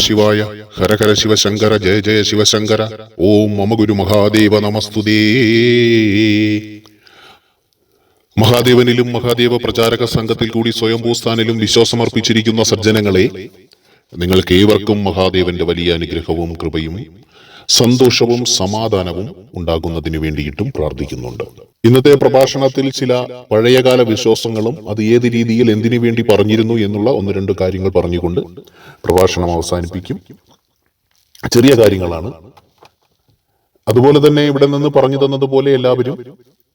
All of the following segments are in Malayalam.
ശിവായ. ഹര ഹര ശിവശങ്കര, ജയ ജയ ശിവശങ്കര. ഓം മമ ഗുരു മഹാദേവ നമസ്തുതേ. മഹാദേവനിലും മഹാദേവ പ്രചാരക സംഘത്തിൽ കൂടി സ്വയംഭൂസ്ഥാനിലും വിശ്വാസമർപ്പിച്ചിരിക്കുന്ന സജ്ജനങ്ങളെ, നിങ്ങൾക്ക് ഏവർക്കും മഹാദേവന്റെ വലിയ അനുഗ്രഹവും കൃപയും സന്തോഷവും സമാധാനവും ഉണ്ടാകുന്നതിന് വേണ്ടിയിട്ടും പ്രാർത്ഥിക്കുന്നുണ്ട്. ഇന്നത്തെ പ്രഭാഷണത്തിൽ ചില പഴയകാല വിശ്വാസങ്ങളും അത് ഏത് രീതിയിൽ എന്തിനു വേണ്ടി പറഞ്ഞിരുന്നു എന്നുള്ള ഒന്ന് രണ്ട് കാര്യങ്ങൾ പറഞ്ഞുകൊണ്ട് പ്രഭാഷണം അവസാനിപ്പിക്കും. ചെറിയ കാര്യങ്ങളാണ്. അതുപോലെ തന്നെ ഇവിടെ നിന്ന് പറഞ്ഞു തന്നതുപോലെ എല്ലാവരും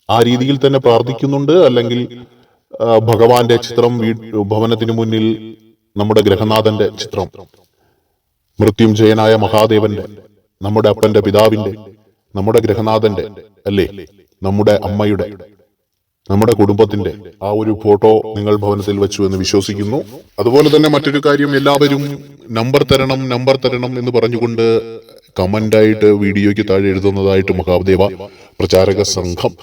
ആ രീതിയിൽ തന്നെ പ്രാർത്ഥിക്കുന്നുണ്ട്. അല്ലെങ്കിൽ ഭഗവാന്റെ ചിത്രം ഭവനത്തിന് മുന്നിൽ നമ്മുടെ ഗ്രഹനാഥന്റെ ചിത്രം, മൃത്യുഞ്ജയനായ മഹാദേവന്റെ, നമ്മുടെ അപ്പന്റെ പിതാവിന്റെ, നമ്മുടെ ഗ്രഹനാഥന്റെ, അല്ലേ, നമ്മുടെ അമ്മയുടെ, നമ്മുടെ കുടുംബത്തിന്റെ ആ ഒരു ഫോട്ടോ നിങ്ങൾ ഭവനത്തിൽ വെച്ചു എന്ന് വിശ്വസിക്കുന്നു. അതുപോലെ തന്നെ മറ്റൊരു കാര്യം, എല്ലാവരും നമ്പർ തരണം എന്ന് പറഞ്ഞുകൊണ്ട് കമന്റായിട്ട് വീഡിയോയ്ക്ക് താഴെ എഴുതുന്നതായിട്ട് മഹാദേവ പ്രചാരക സംഘം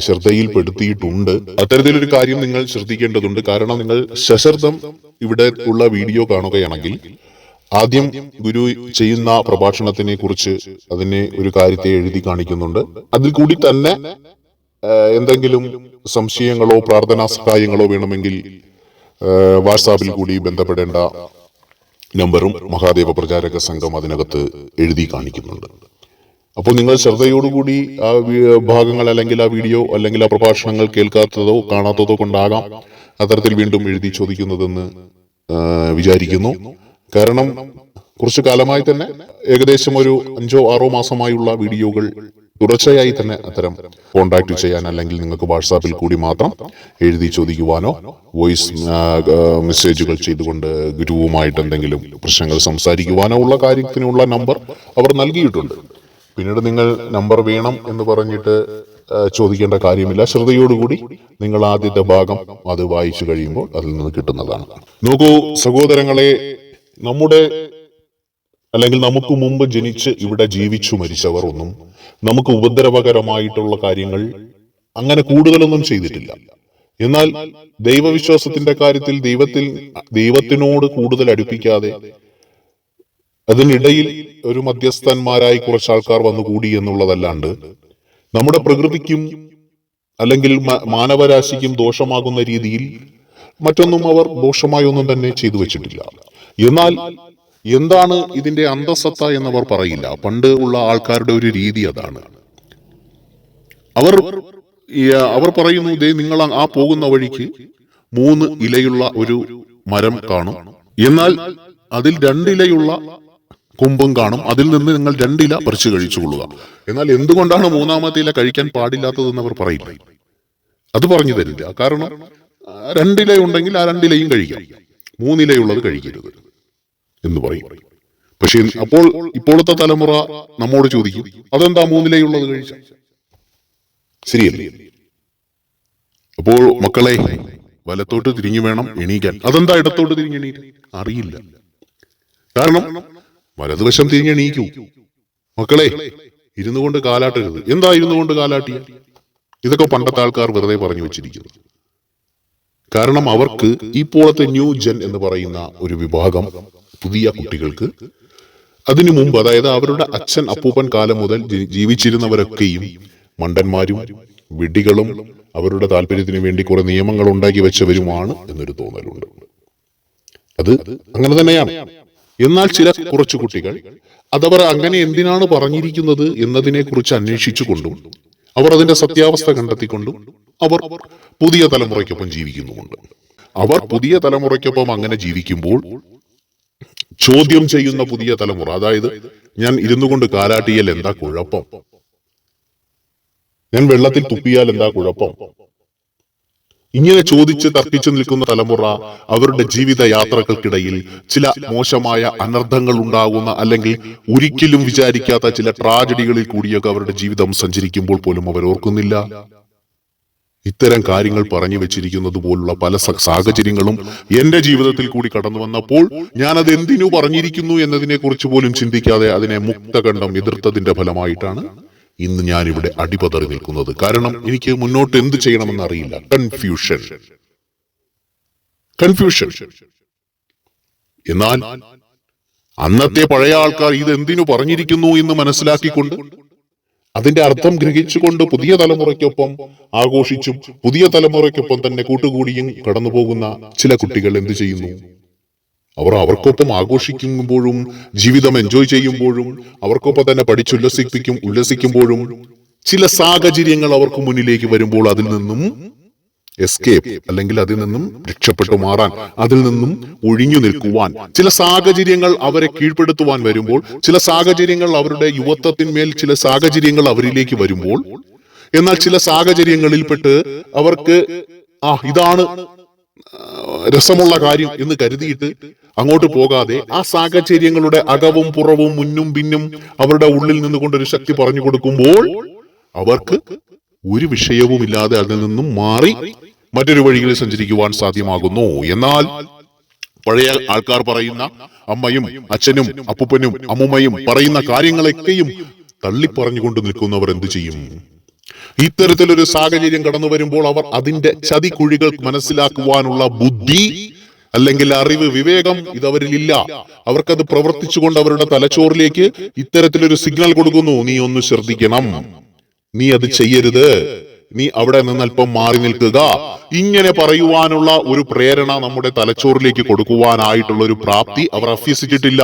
ശ്രദ്ധയിൽപ്പെടുത്തിയിട്ടുണ്ട്. അത്തരത്തിലൊരു കാര്യം നിങ്ങൾ ശ്രദ്ധിക്കേണ്ടതുണ്ട്. കാരണം നിങ്ങൾ സശ്രദ്ധം ഇവിടെ ഉള്ള വീഡിയോ കാണുകയാണെങ്കിൽ ആദ്യം ഗുരു ചെയ്യുന്ന പ്രഭാഷണത്തിനെ കുറിച്ച് അതിനെ ഒരു കാര്യത്തെ എഴുതി കാണിക്കുന്നുണ്ട്. അതിൽ കൂടി തന്നെ എന്തെങ്കിലും സംശയങ്ങളോ പ്രാർത്ഥനാ സഹായങ്ങളോ വേണമെങ്കിൽ വാട്സാപ്പിൽ കൂടി ബന്ധപ്പെടേണ്ട നമ്പറും മഹാദേവ പ്രചാരക സംഘം അതിനകത്ത് എഴുതി കാണിക്കുന്നുണ്ട്. അപ്പോൾ നിങ്ങൾ ശ്രദ്ധയോടുകൂടി ആ ഭാഗങ്ങൾ അല്ലെങ്കിൽ ആ വീഡിയോ അല്ലെങ്കിൽ ആ പ്രഭാഷണങ്ങൾ കേൾക്കാത്തതോ കാണാത്തതോ കൊണ്ടാകാം അത്തരത്തിൽ വീണ്ടും എഴുതി ചോദിക്കുന്നതെന്ന് വിചാരിക്കുന്നു. കാരണം കുറച്ചു കാലമായി തന്നെ ഏകദേശം ഒരു 5-6 മാസമായുള്ള വീഡിയോകൾ തുടർച്ചയായി തന്നെ അത്തരം കോണ്ടാക്ട് ചെയ്യാൻ അല്ലെങ്കിൽ നിങ്ങൾക്ക് വാട്സാപ്പിൽ കൂടി മാത്രം എഴുതി ചോദിക്കുവാനോ വോയിസ് മെസ്സേജുകൾ ചെയ്തുകൊണ്ട് ഗുരുവുമായിട്ട് എന്തെങ്കിലും പ്രശ്നങ്ങൾ സംസാരിക്കുവാനോ ഉള്ള കാര്യത്തിനുള്ള നമ്പർ അവർ നൽകിയിട്ടുണ്ട്. പിന്നീട് നിങ്ങൾ നമ്പർ വേണം എന്ന് പറഞ്ഞിട്ട് ചോദിക്കേണ്ട കാര്യമില്ല. ശ്രദ്ധയോടുകൂടി നിങ്ങൾ ആദ്യത്തെ ഭാഗം അത് വായിച്ചു കഴിയുമ്പോൾ അതിൽ നിന്ന് കിട്ടുന്നതാണ്. നോക്കൂ സഹോദരങ്ങളെ, നമ്മുടെ അല്ലെങ്കിൽ നമുക്ക് മുമ്പ് ജനിച്ച് ഇവിടെ ജീവിച്ചു മരിച്ചവർ ഒന്നും നമുക്ക് ഉപദ്രവകരമായിട്ടുള്ള കാര്യങ്ങൾ അങ്ങനെ കൂടുതലൊന്നും ചെയ്തിട്ടില്ല. എന്നാൽ ദൈവവിശ്വാസത്തിന്റെ കാര്യത്തിൽ ദൈവത്തിനോട് കൂടുതൽ അടുപ്പിക്കാതെ അതിനിടയിൽ ഒരു മധ്യസ്ഥന്മാരായി കുറച്ച് ആൾക്കാർ വന്നുകൂടി എന്നുള്ളതല്ലാണ്ട് നമ്മുടെ പ്രകൃതിക്കും അല്ലെങ്കിൽ മാനവരാശിക്കും ദോഷമാകുന്ന രീതിയിൽ മറ്റൊന്നും അവർ ദോഷമായി ഒന്നും തന്നെ ചെയ്തു വെച്ചിട്ടില്ല. എന്നാൽ എന്താണ് ഇതിന്റെ അന്തസത്ത എന്നവർ പറയില്ല. പണ്ട് ഉള്ള ആൾക്കാരുടെ ഒരു രീതി അതാണ്. അവർ പറയുന്നു, ദേ നിങ്ങൾ ആ പോകുന്ന വഴിക്ക് 3 ഇലയുള്ള ഒരു മരം കാണും, എന്നാൽ അതിൽ 2 ഇലയുള്ള കൊമ്പും കാണും. അതിൽ നിന്ന് നിങ്ങൾ 2 ഇല പറിച്ചു കഴിച്ചു കൊള്ളുക. എന്നാൽ എന്തുകൊണ്ടാണ് 3ാമത്തെ ഇല കഴിക്കാൻ പാടില്ലാത്തതെന്ന് അവർ പറയില്ല. അത് പറഞ്ഞു തരില്ല. കാരണം 2 ഇല ഉണ്ടെങ്കിൽ ആ 2 ഇലയും കഴിക്കാം, 3 ഇലയുള്ളത് കഴിക്കരുത് എന്ന് പറയും. പക്ഷെ അപ്പോൾ ഇപ്പോഴത്തെ തലമുറ നമ്മോട് ചോദിക്കും, അതെന്താ 3 ഇലയുള്ളത് കഴിച്ച? ശരിയല്ലേ? അപ്പോൾ മക്കളെ, വലത്തോട്ട് തിരിഞ്ഞു വേണം എണീക്കാൻ. അതെന്താ ഇടത്തോട്ട് തിരിഞ്ഞ് എണീറ്റ്? അറിയില്ല. കാരണം വലതുവശം തിരിഞ്ഞെണീക്കൂ. മക്കളെ, ഇരുന്നു കൊണ്ട് കാലാട്ടരുത്. എന്താ ഇരുന്നു കൊണ്ട് കാലാട്ടിയ? ഇതൊക്കെ പണ്ടത്തെ ആൾക്കാർ വെറുതെ പറഞ്ഞു വെച്ചിരിക്കുന്നു. കാരണം അവർക്ക് ഇപ്പോഴത്തെ ന്യൂ ജെൻ എന്ന് പറയുന്ന ഒരു വിഭാഗം പുതിയ കുട്ടികൾക്ക് അതിനു മുമ്പ്, അതായത് അവരുടെ അച്ഛൻ അപ്പൂപ്പൻ കാലം മുതൽ ജീവിച്ചിരുന്നവരൊക്കെയും മണ്ടന്മാരും വിഡ്ഢികളും അവരുടെ താല്പര്യത്തിന് വേണ്ടി കുറെ നിയമങ്ങൾ ഉണ്ടാക്കി വെച്ചവരുമാണ് എന്നൊരു തോന്നലുണ്ട്. അത് അങ്ങനെ തന്നെയാണ്. എന്നാൽ കുറച്ചു കുട്ടികൾ അതവർ അങ്ങനെ എന്തിനാണ് പറഞ്ഞിരിക്കുന്നത് എന്നതിനെ കുറിച്ച് അന്വേഷിച്ചുകൊണ്ടും അവർ അതിന്റെ സത്യാവസ്ഥ കണ്ടെത്തിക്കൊണ്ടും അവർ പുതിയ തലമുറയ്ക്കൊപ്പം ജീവിക്കുന്നുമുണ്ട്. അവർ പുതിയ തലമുറയ്ക്കൊപ്പം അങ്ങനെ ജീവിക്കുമ്പോൾ ചോദ്യം ചെയ്യുന്ന പുതിയ തലമുറ, അതായത് ഞാൻ ഇരുന്നു കൊണ്ട് കാലാട്ടിയാൽ എന്താ കുഴപ്പം, ഞാൻ വെള്ളത്തിൽ തുപ്പിയാൽ എന്താ കുഴപ്പം, ഇങ്ങനെ ചോദിച്ച് തർക്കിച്ചു നിൽക്കുന്ന തലമുറ അവരുടെ ജീവിത യാത്രകൾക്കിടയിൽ ചില മോശമായ അനർത്ഥങ്ങൾ ഉണ്ടാകുന്ന അല്ലെങ്കിൽ ഒരിക്കലും വിചാരിക്കാത്ത ചില ട്രാജഡികളിൽ കൂടിയൊക്കെ അവരുടെ ജീവിതം സഞ്ചരിക്കുമ്പോൾ പോലും അവർ ഓർക്കുന്നില്ല. ഇത്തരം കാര്യങ്ങൾ പറഞ്ഞു വെച്ചിരിക്കുന്നത് പോലുള്ള പല സാഹചര്യങ്ങളും എന്റെ ജീവിതത്തിൽ കൂടി കടന്നു വന്നപ്പോൾ ഞാനത് എന്തിനു പറഞ്ഞിരിക്കുന്നു എന്നതിനെ കുറിച്ച് പോലും ചിന്തിക്കാതെ അതിനെ മുക്തകണ്ഠം എതിർത്തതിന്റെ ഫലമായിട്ടാണ് ഇന്ന് ഞാനിവിടെ അടിപതറി നിൽക്കുന്നത്. കാരണം എനിക്ക് മുന്നോട്ട് എന്ത് ചെയ്യണമെന്ന് അറിയില്ല. കൺഫ്യൂഷൻ. എന്നാൽ അന്നത്തെ പഴയ ആൾക്കാർ ഇത് എന്തിനു പറഞ്ഞിരിക്കുന്നു എന്ന് മനസ്സിലാക്കിക്കൊണ്ട് അതിന്റെ അർത്ഥം ഗ്രഹിച്ചുകൊണ്ട് പുതിയ തലമുറയ്ക്കൊപ്പം ആഘോഷിച്ചും പുതിയ തലമുറയ്ക്കൊപ്പം തന്നെ കൂട്ടുകൂടിയും കടന്നു പോകുന്ന ചില കുട്ടികൾ എന്ത് ചെയ്യുന്നു? അവർക്കൊപ്പം ആഘോഷിക്കുമ്പോഴും ജീവിതം എൻജോയ് ചെയ്യുമ്പോഴും അവർക്കൊപ്പം തന്നെ ഉല്ലസിക്കുമ്പോഴും ചില സാഹചര്യങ്ങൾ അവർക്ക് മുന്നിലേക്ക് വരുമ്പോൾ അതിൽ നിന്നും എസ്കേപ്പ് അല്ലെങ്കിൽ അതിൽ നിന്നും രക്ഷപ്പെട്ടു മാറാൻ, അതിൽ നിന്നും ഒഴിഞ്ഞു നിൽക്കുവാൻ, ചില സാഹചര്യങ്ങൾ അവരെ കീഴ്പ്പെടുത്തുവാൻ വരുമ്പോൾ, ചില സാഹചര്യങ്ങൾ അവരുടെ യുവത്വത്തിന്മേൽ ചില സാഹചര്യങ്ങൾ അവരിലേക്ക് വരുമ്പോൾ, എന്നാൽ ചില സാഹചര്യങ്ങളിൽപ്പെട്ട് അവർക്ക് ഇതാണ് രസമുള്ള കാര്യം എന്ന് കരുതിയിട്ട് അങ്ങോട്ട് പോകാതെ ആ സാഹചര്യങ്ങളുടെ അകവും പുറവും മുന്നും പിന്നും അവരുടെ ഉള്ളിൽ നിന്നുകൊണ്ടൊരു ശക്തി പറഞ്ഞു കൊടുക്കുമ്പോൾ അവർക്ക് ഒരു വിഷയവുമില്ലാതെ അതിൽ നിന്നും മാറി മറ്റൊരു വഴിയിൽ സഞ്ചരിക്കുവാൻ സാധ്യമാകുന്നു. എന്നാൽ പഴയ ആൾക്കാർ പറയുന്ന അമ്മയും അച്ഛനും അപ്പൂപ്പനും അമ്മുമ്മയും പറയുന്ന കാര്യങ്ങളൊക്കെയും തള്ളിപ്പറഞ്ഞുകൊണ്ട് നിൽക്കുന്നവർ എന്തു ചെയ്യും? ഇത്തരത്തിലൊരു സാഹചര്യം കടന്നു വരുമ്പോൾ അവർ അതിന്റെ ചതിക്കുഴികൾ മനസ്സിലാക്കുവാനുള്ള ബുദ്ധി അല്ലെങ്കിൽ അറിവ്, വിവേകം ഇതവരിലില്ല. അവർക്കത് പ്രവർത്തിച്ചുകൊണ്ട് അവരുടെ തലച്ചോറിലേക്ക് ഇത്തരത്തിലൊരു സിഗ്നൽ കൊടുക്കുന്നു, നീ ഒന്ന് ശ്രദ്ധിക്കണം, നീ അത് ചെയ്യരുത്, നീ അവിടെ നിന്ന് അല്പം മാറി നിൽക്കുക. ഇങ്ങനെ പറയുവാനുള്ള ഒരു പ്രേരണ നമ്മുടെ തലച്ചോറിലേക്ക് കൊടുക്കുവാനായിട്ടുള്ള ഒരു പ്രാപ്തി അവർ അഭ്യസിച്ചിട്ടില്ല.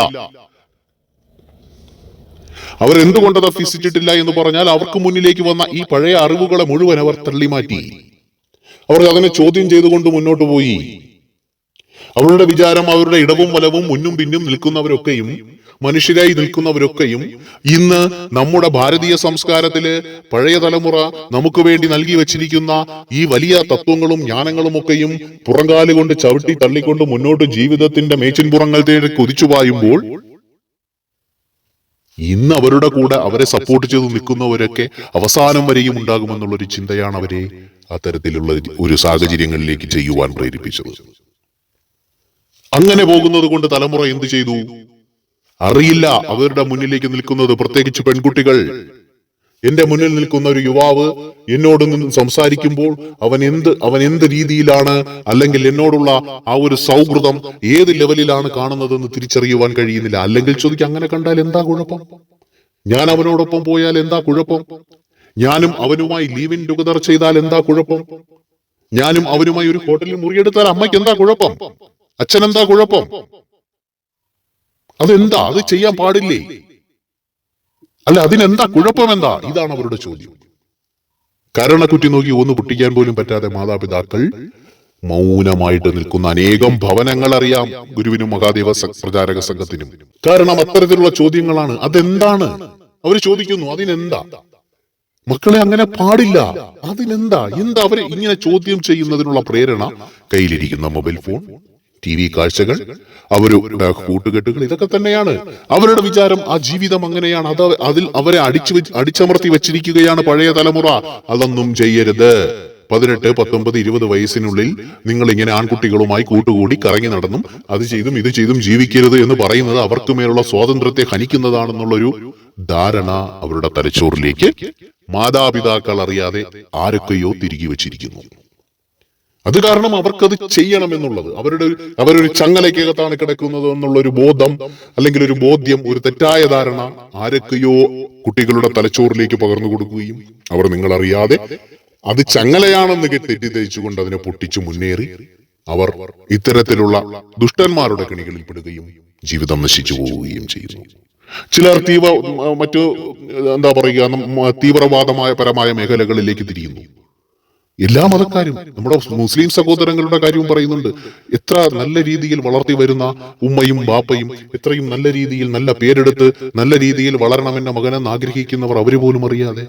അവർ എന്തുകൊണ്ടത് അഭ്യസിച്ചിട്ടില്ല എന്ന് പറഞ്ഞാൽ അവർക്ക് മുന്നിലേക്ക് വന്ന ഈ പഴയ അറിവുകളെ മുഴുവൻ അവർ തള്ളിമാറ്റി. അവർ അതിനെ ചോദ്യം ചെയ്തുകൊണ്ട് മുന്നോട്ട് പോയി. അവരുടെ വിചാരം അവരുടെ ഇടവും വലവും മുന്നും പിന്നും നിൽക്കുന്നവരൊക്കെയും മനുഷ്യരായി നിൽക്കുന്നവരൊക്കെയും ഇന്ന് നമ്മുടെ ഭാരതീയ സംസ്കാരത്തില് പഴയ തലമുറ നമുക്ക് വേണ്ടി നൽകി വച്ചിരിക്കുന്ന ഈ വലിയ തത്വങ്ങളും ജ്ഞാനങ്ങളും ഒക്കെയും പുറങ്കാലുകൊണ്ട് ചവിട്ടി തള്ളിക്കൊണ്ട് മുന്നോട്ട് ജീവിതത്തിന്റെ മേച്ചിൻപുറങ്ങൾ തേടി കുതിച്ചു പായുമ്പോൾ ഇന്ന് അവരുടെ കൂടെ അവരെ സപ്പോർട്ട് ചെയ്ത് നിൽക്കുന്നവരൊക്കെ അവസാനം വരെയും ഉണ്ടാകുമെന്നുള്ളൊരു ചിന്തയാണ് അവരെ അത്തരത്തിലുള്ള ഒരു സാഹചര്യങ്ങളിലേക്ക് ചെയ്യുവാൻ പ്രേരിപ്പിച്ചത്. അങ്ങനെ പോകുന്നത് കൊണ്ട് തലമുറ എന്ത് ചെയ്തു? അറിയില്ല അവരുടെ മുന്നിലേക്ക് നിൽക്കുന്നത്, പ്രത്യേകിച്ച് പെൺകുട്ടികൾ. എന്റെ മുന്നിൽ നിൽക്കുന്ന ഒരു യുവാവ് എന്നോട് നിന്ന് സംസാരിക്കുമ്പോൾ അവൻ എന്ത് രീതിയിലാണ് അല്ലെങ്കിൽ എന്നോടുള്ള ആ ഒരു സൗഹൃദം ഏത് ലെവലിലാണ് കാണുന്നതെന്ന് തിരിച്ചറിയുവാൻ കഴിയുന്നില്ല. അല്ലെങ്കിൽ ചോദിക്കാം, അങ്ങനെ കണ്ടാൽ എന്താ കുഴപ്പം? ഞാൻ അവനോടൊപ്പം പോയാൽ എന്താ കുഴപ്പം? ഞാനും അവനുമായി ലീവ് ഇൻ ടുഗദർ ചെയ്താൽ എന്താ കുഴപ്പം? ഞാനും അവനുമായി ഒരു ഹോട്ടലിൽ മുറിയെടുത്താൽ അമ്മയ്ക്ക് എന്താ കുഴപ്പം? അച്ഛനെന്താ കുഴപ്പം? അതെന്താ? അത് ചെയ്യാൻ പാടില്ലേ? അല്ല, അതിനെന്താ കുഴപ്പമെന്താ? ഇതാണ് അവരുടെ ചോദ്യം. കരണക്കുറ്റി നോക്കി ഒന്ന് പൊട്ടിക്കാൻ പോലും പറ്റാതെ മാതാപിതാക്കൾ മൗനമായിട്ട് നിൽക്കുന്ന അനേകം ഭവനങ്ങൾ അറിയാം ഗുരുവിനും മഹാദേവ പ്രചാരക സംഘത്തിനും. കാരണം അത്തരത്തിലുള്ള ചോദ്യങ്ങളാണ്. അതെന്താണ് അവർ ചോദിക്കുന്നു? അതിനെന്താ? മക്കളെ, അങ്ങനെ പാടില്ല. അതിനെന്താ? എന്താ അവരെ ഇങ്ങനെ ചോദ്യം ചെയ്യുന്നതിനുള്ള പ്രേരണ? കയ്യിലിരിക്കുന്ന മൊബൈൽ ഫോൺ, TV കാഴ്ചകൾ, അവരുടെ കൂട്ടുകെട്ടുകൾ, ഇതൊക്കെ തന്നെയാണ് അവരുടെ വിചാരം. ആ ജീവിതം അങ്ങനെയാണ്. അതിൽ അവരെ അടിച്ചമർത്തി വെച്ചിരിക്കുകയാണ് പഴയ തലമുറ. അതൊന്നും ചെയ്യരുത്. 18, 19, 20 വയസ്സിനുള്ളിൽ നിങ്ങൾ ഇങ്ങനെ ആൺകുട്ടികളുമായി കൂട്ടുകൂടി കറങ്ങി നടന്നും അത് ചെയ്തും ഇത് ചെയ്തും ജീവിക്കരുത് എന്ന് പറയുന്നത് അവർക്ക് മേലുള്ള സ്വാതന്ത്ര്യത്തെ ഹനിക്കുന്നതാണെന്നുള്ളൊരു ധാരണ അവരുടെ തലച്ചോറിലേക്ക് മാതാപിതാക്കൾ അറിയാതെ ആരൊക്കെയോ തിരികെ വെച്ചിരിക്കുന്നു. അത് കാരണം അവർക്കത് ചെയ്യണമെന്നുള്ളത് അവരൊരു ചങ്ങലയ്ക്കകത്താണ് കിടക്കുന്നത് എന്നുള്ളൊരു ബോധം അല്ലെങ്കിൽ ഒരു ബോധ്യം, ഒരു തെറ്റായ ധാരണ ആരൊക്കെയോ കുട്ടികളുടെ തലച്ചോറിലേക്ക് പകർന്നു കൊടുക്കുകയും അവർ നിങ്ങളറിയാതെ അത് ചങ്ങലയാണെന്ന് തെറ്റിദ്ധരിച്ചുകൊണ്ട് അതിനെ പൊട്ടിച്ചു മുന്നേറി അവർ ഇത്തരത്തിലുള്ള ദുഷ്ടന്മാരുടെ കെണികളിൽ പെടുകയും ജീവിതം നശിച്ചു പോവുകയും ചെയ്യുന്നു. ചിലർ തീവ്രവാദപരമായ മേഖലകളിലേക്ക് തിരിയുന്നു. എല്ലാ മതക്കാരും, നമ്മുടെ മുസ്ലിം സഹോദരങ്ങളുടെ കാര്യവും പറയുന്നുണ്ട്. എത്ര നല്ല രീതിയിൽ വളർത്തി വരുന്ന ഉമ്മയും ബാപ്പയും എത്രയും നല്ല രീതിയിൽ നല്ല പേരെടുത്ത് നല്ല രീതിയിൽ വളരണമെന്ന മകനെന്ന് ആഗ്രഹിക്കുന്നവർ അവര് പോലും അറിയാതെ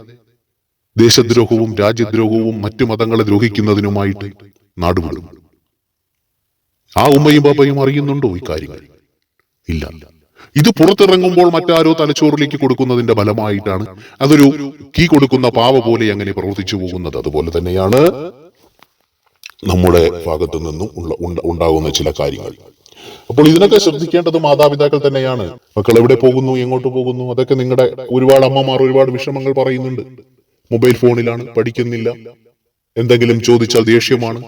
ദേശദ്രോഹവും രാജ്യദ്രോഹവും മറ്റു മതങ്ങളെ ദ്രോഹിക്കുന്നതിനുമായിട്ട് നാടുവിടും. ആ ഉമ്മയും ബാപ്പയും അറിയുന്നുണ്ടോ ഈ കാര്യങ്ങൾ? ഇല്ല. ഇത് പുറത്തിറങ്ങുമ്പോൾ മറ്റാരോ തലച്ചോറിലേക്ക് കൊടുക്കുന്നതിന്റെ ഫലമായിട്ടാണ് അതൊരു കീ കൊടുക്കുന്ന പാവ പോലെ അങ്ങനെ പ്രവർത്തിച്ചു പോകുന്നത്. അതുപോലെ തന്നെയാണ് നമ്മുടെ ഭാഗത്തു നിന്നും ഉണ്ടാകുന്ന ചില കാര്യങ്ങൾ. അപ്പോൾ ഇതിനൊക്കെ ശ്രദ്ധിക്കേണ്ടത് മാതാപിതാക്കൾ തന്നെയാണ്. മക്കൾ എവിടെ പോകുന്നു, എങ്ങോട്ട് പോകുന്നു, അതൊക്കെ നിങ്ങളുടെ ഒരുപാട് അമ്മമാർ ഒരുപാട് വിഷമങ്ങൾ പറയുന്നുണ്ട്. മൊബൈൽ ഫോണിലാണ്, പഠിക്കുന്നില്ല, എന്തെങ്കിലും ചോദിച്ചാൽ ദേഷ്യമാണ്.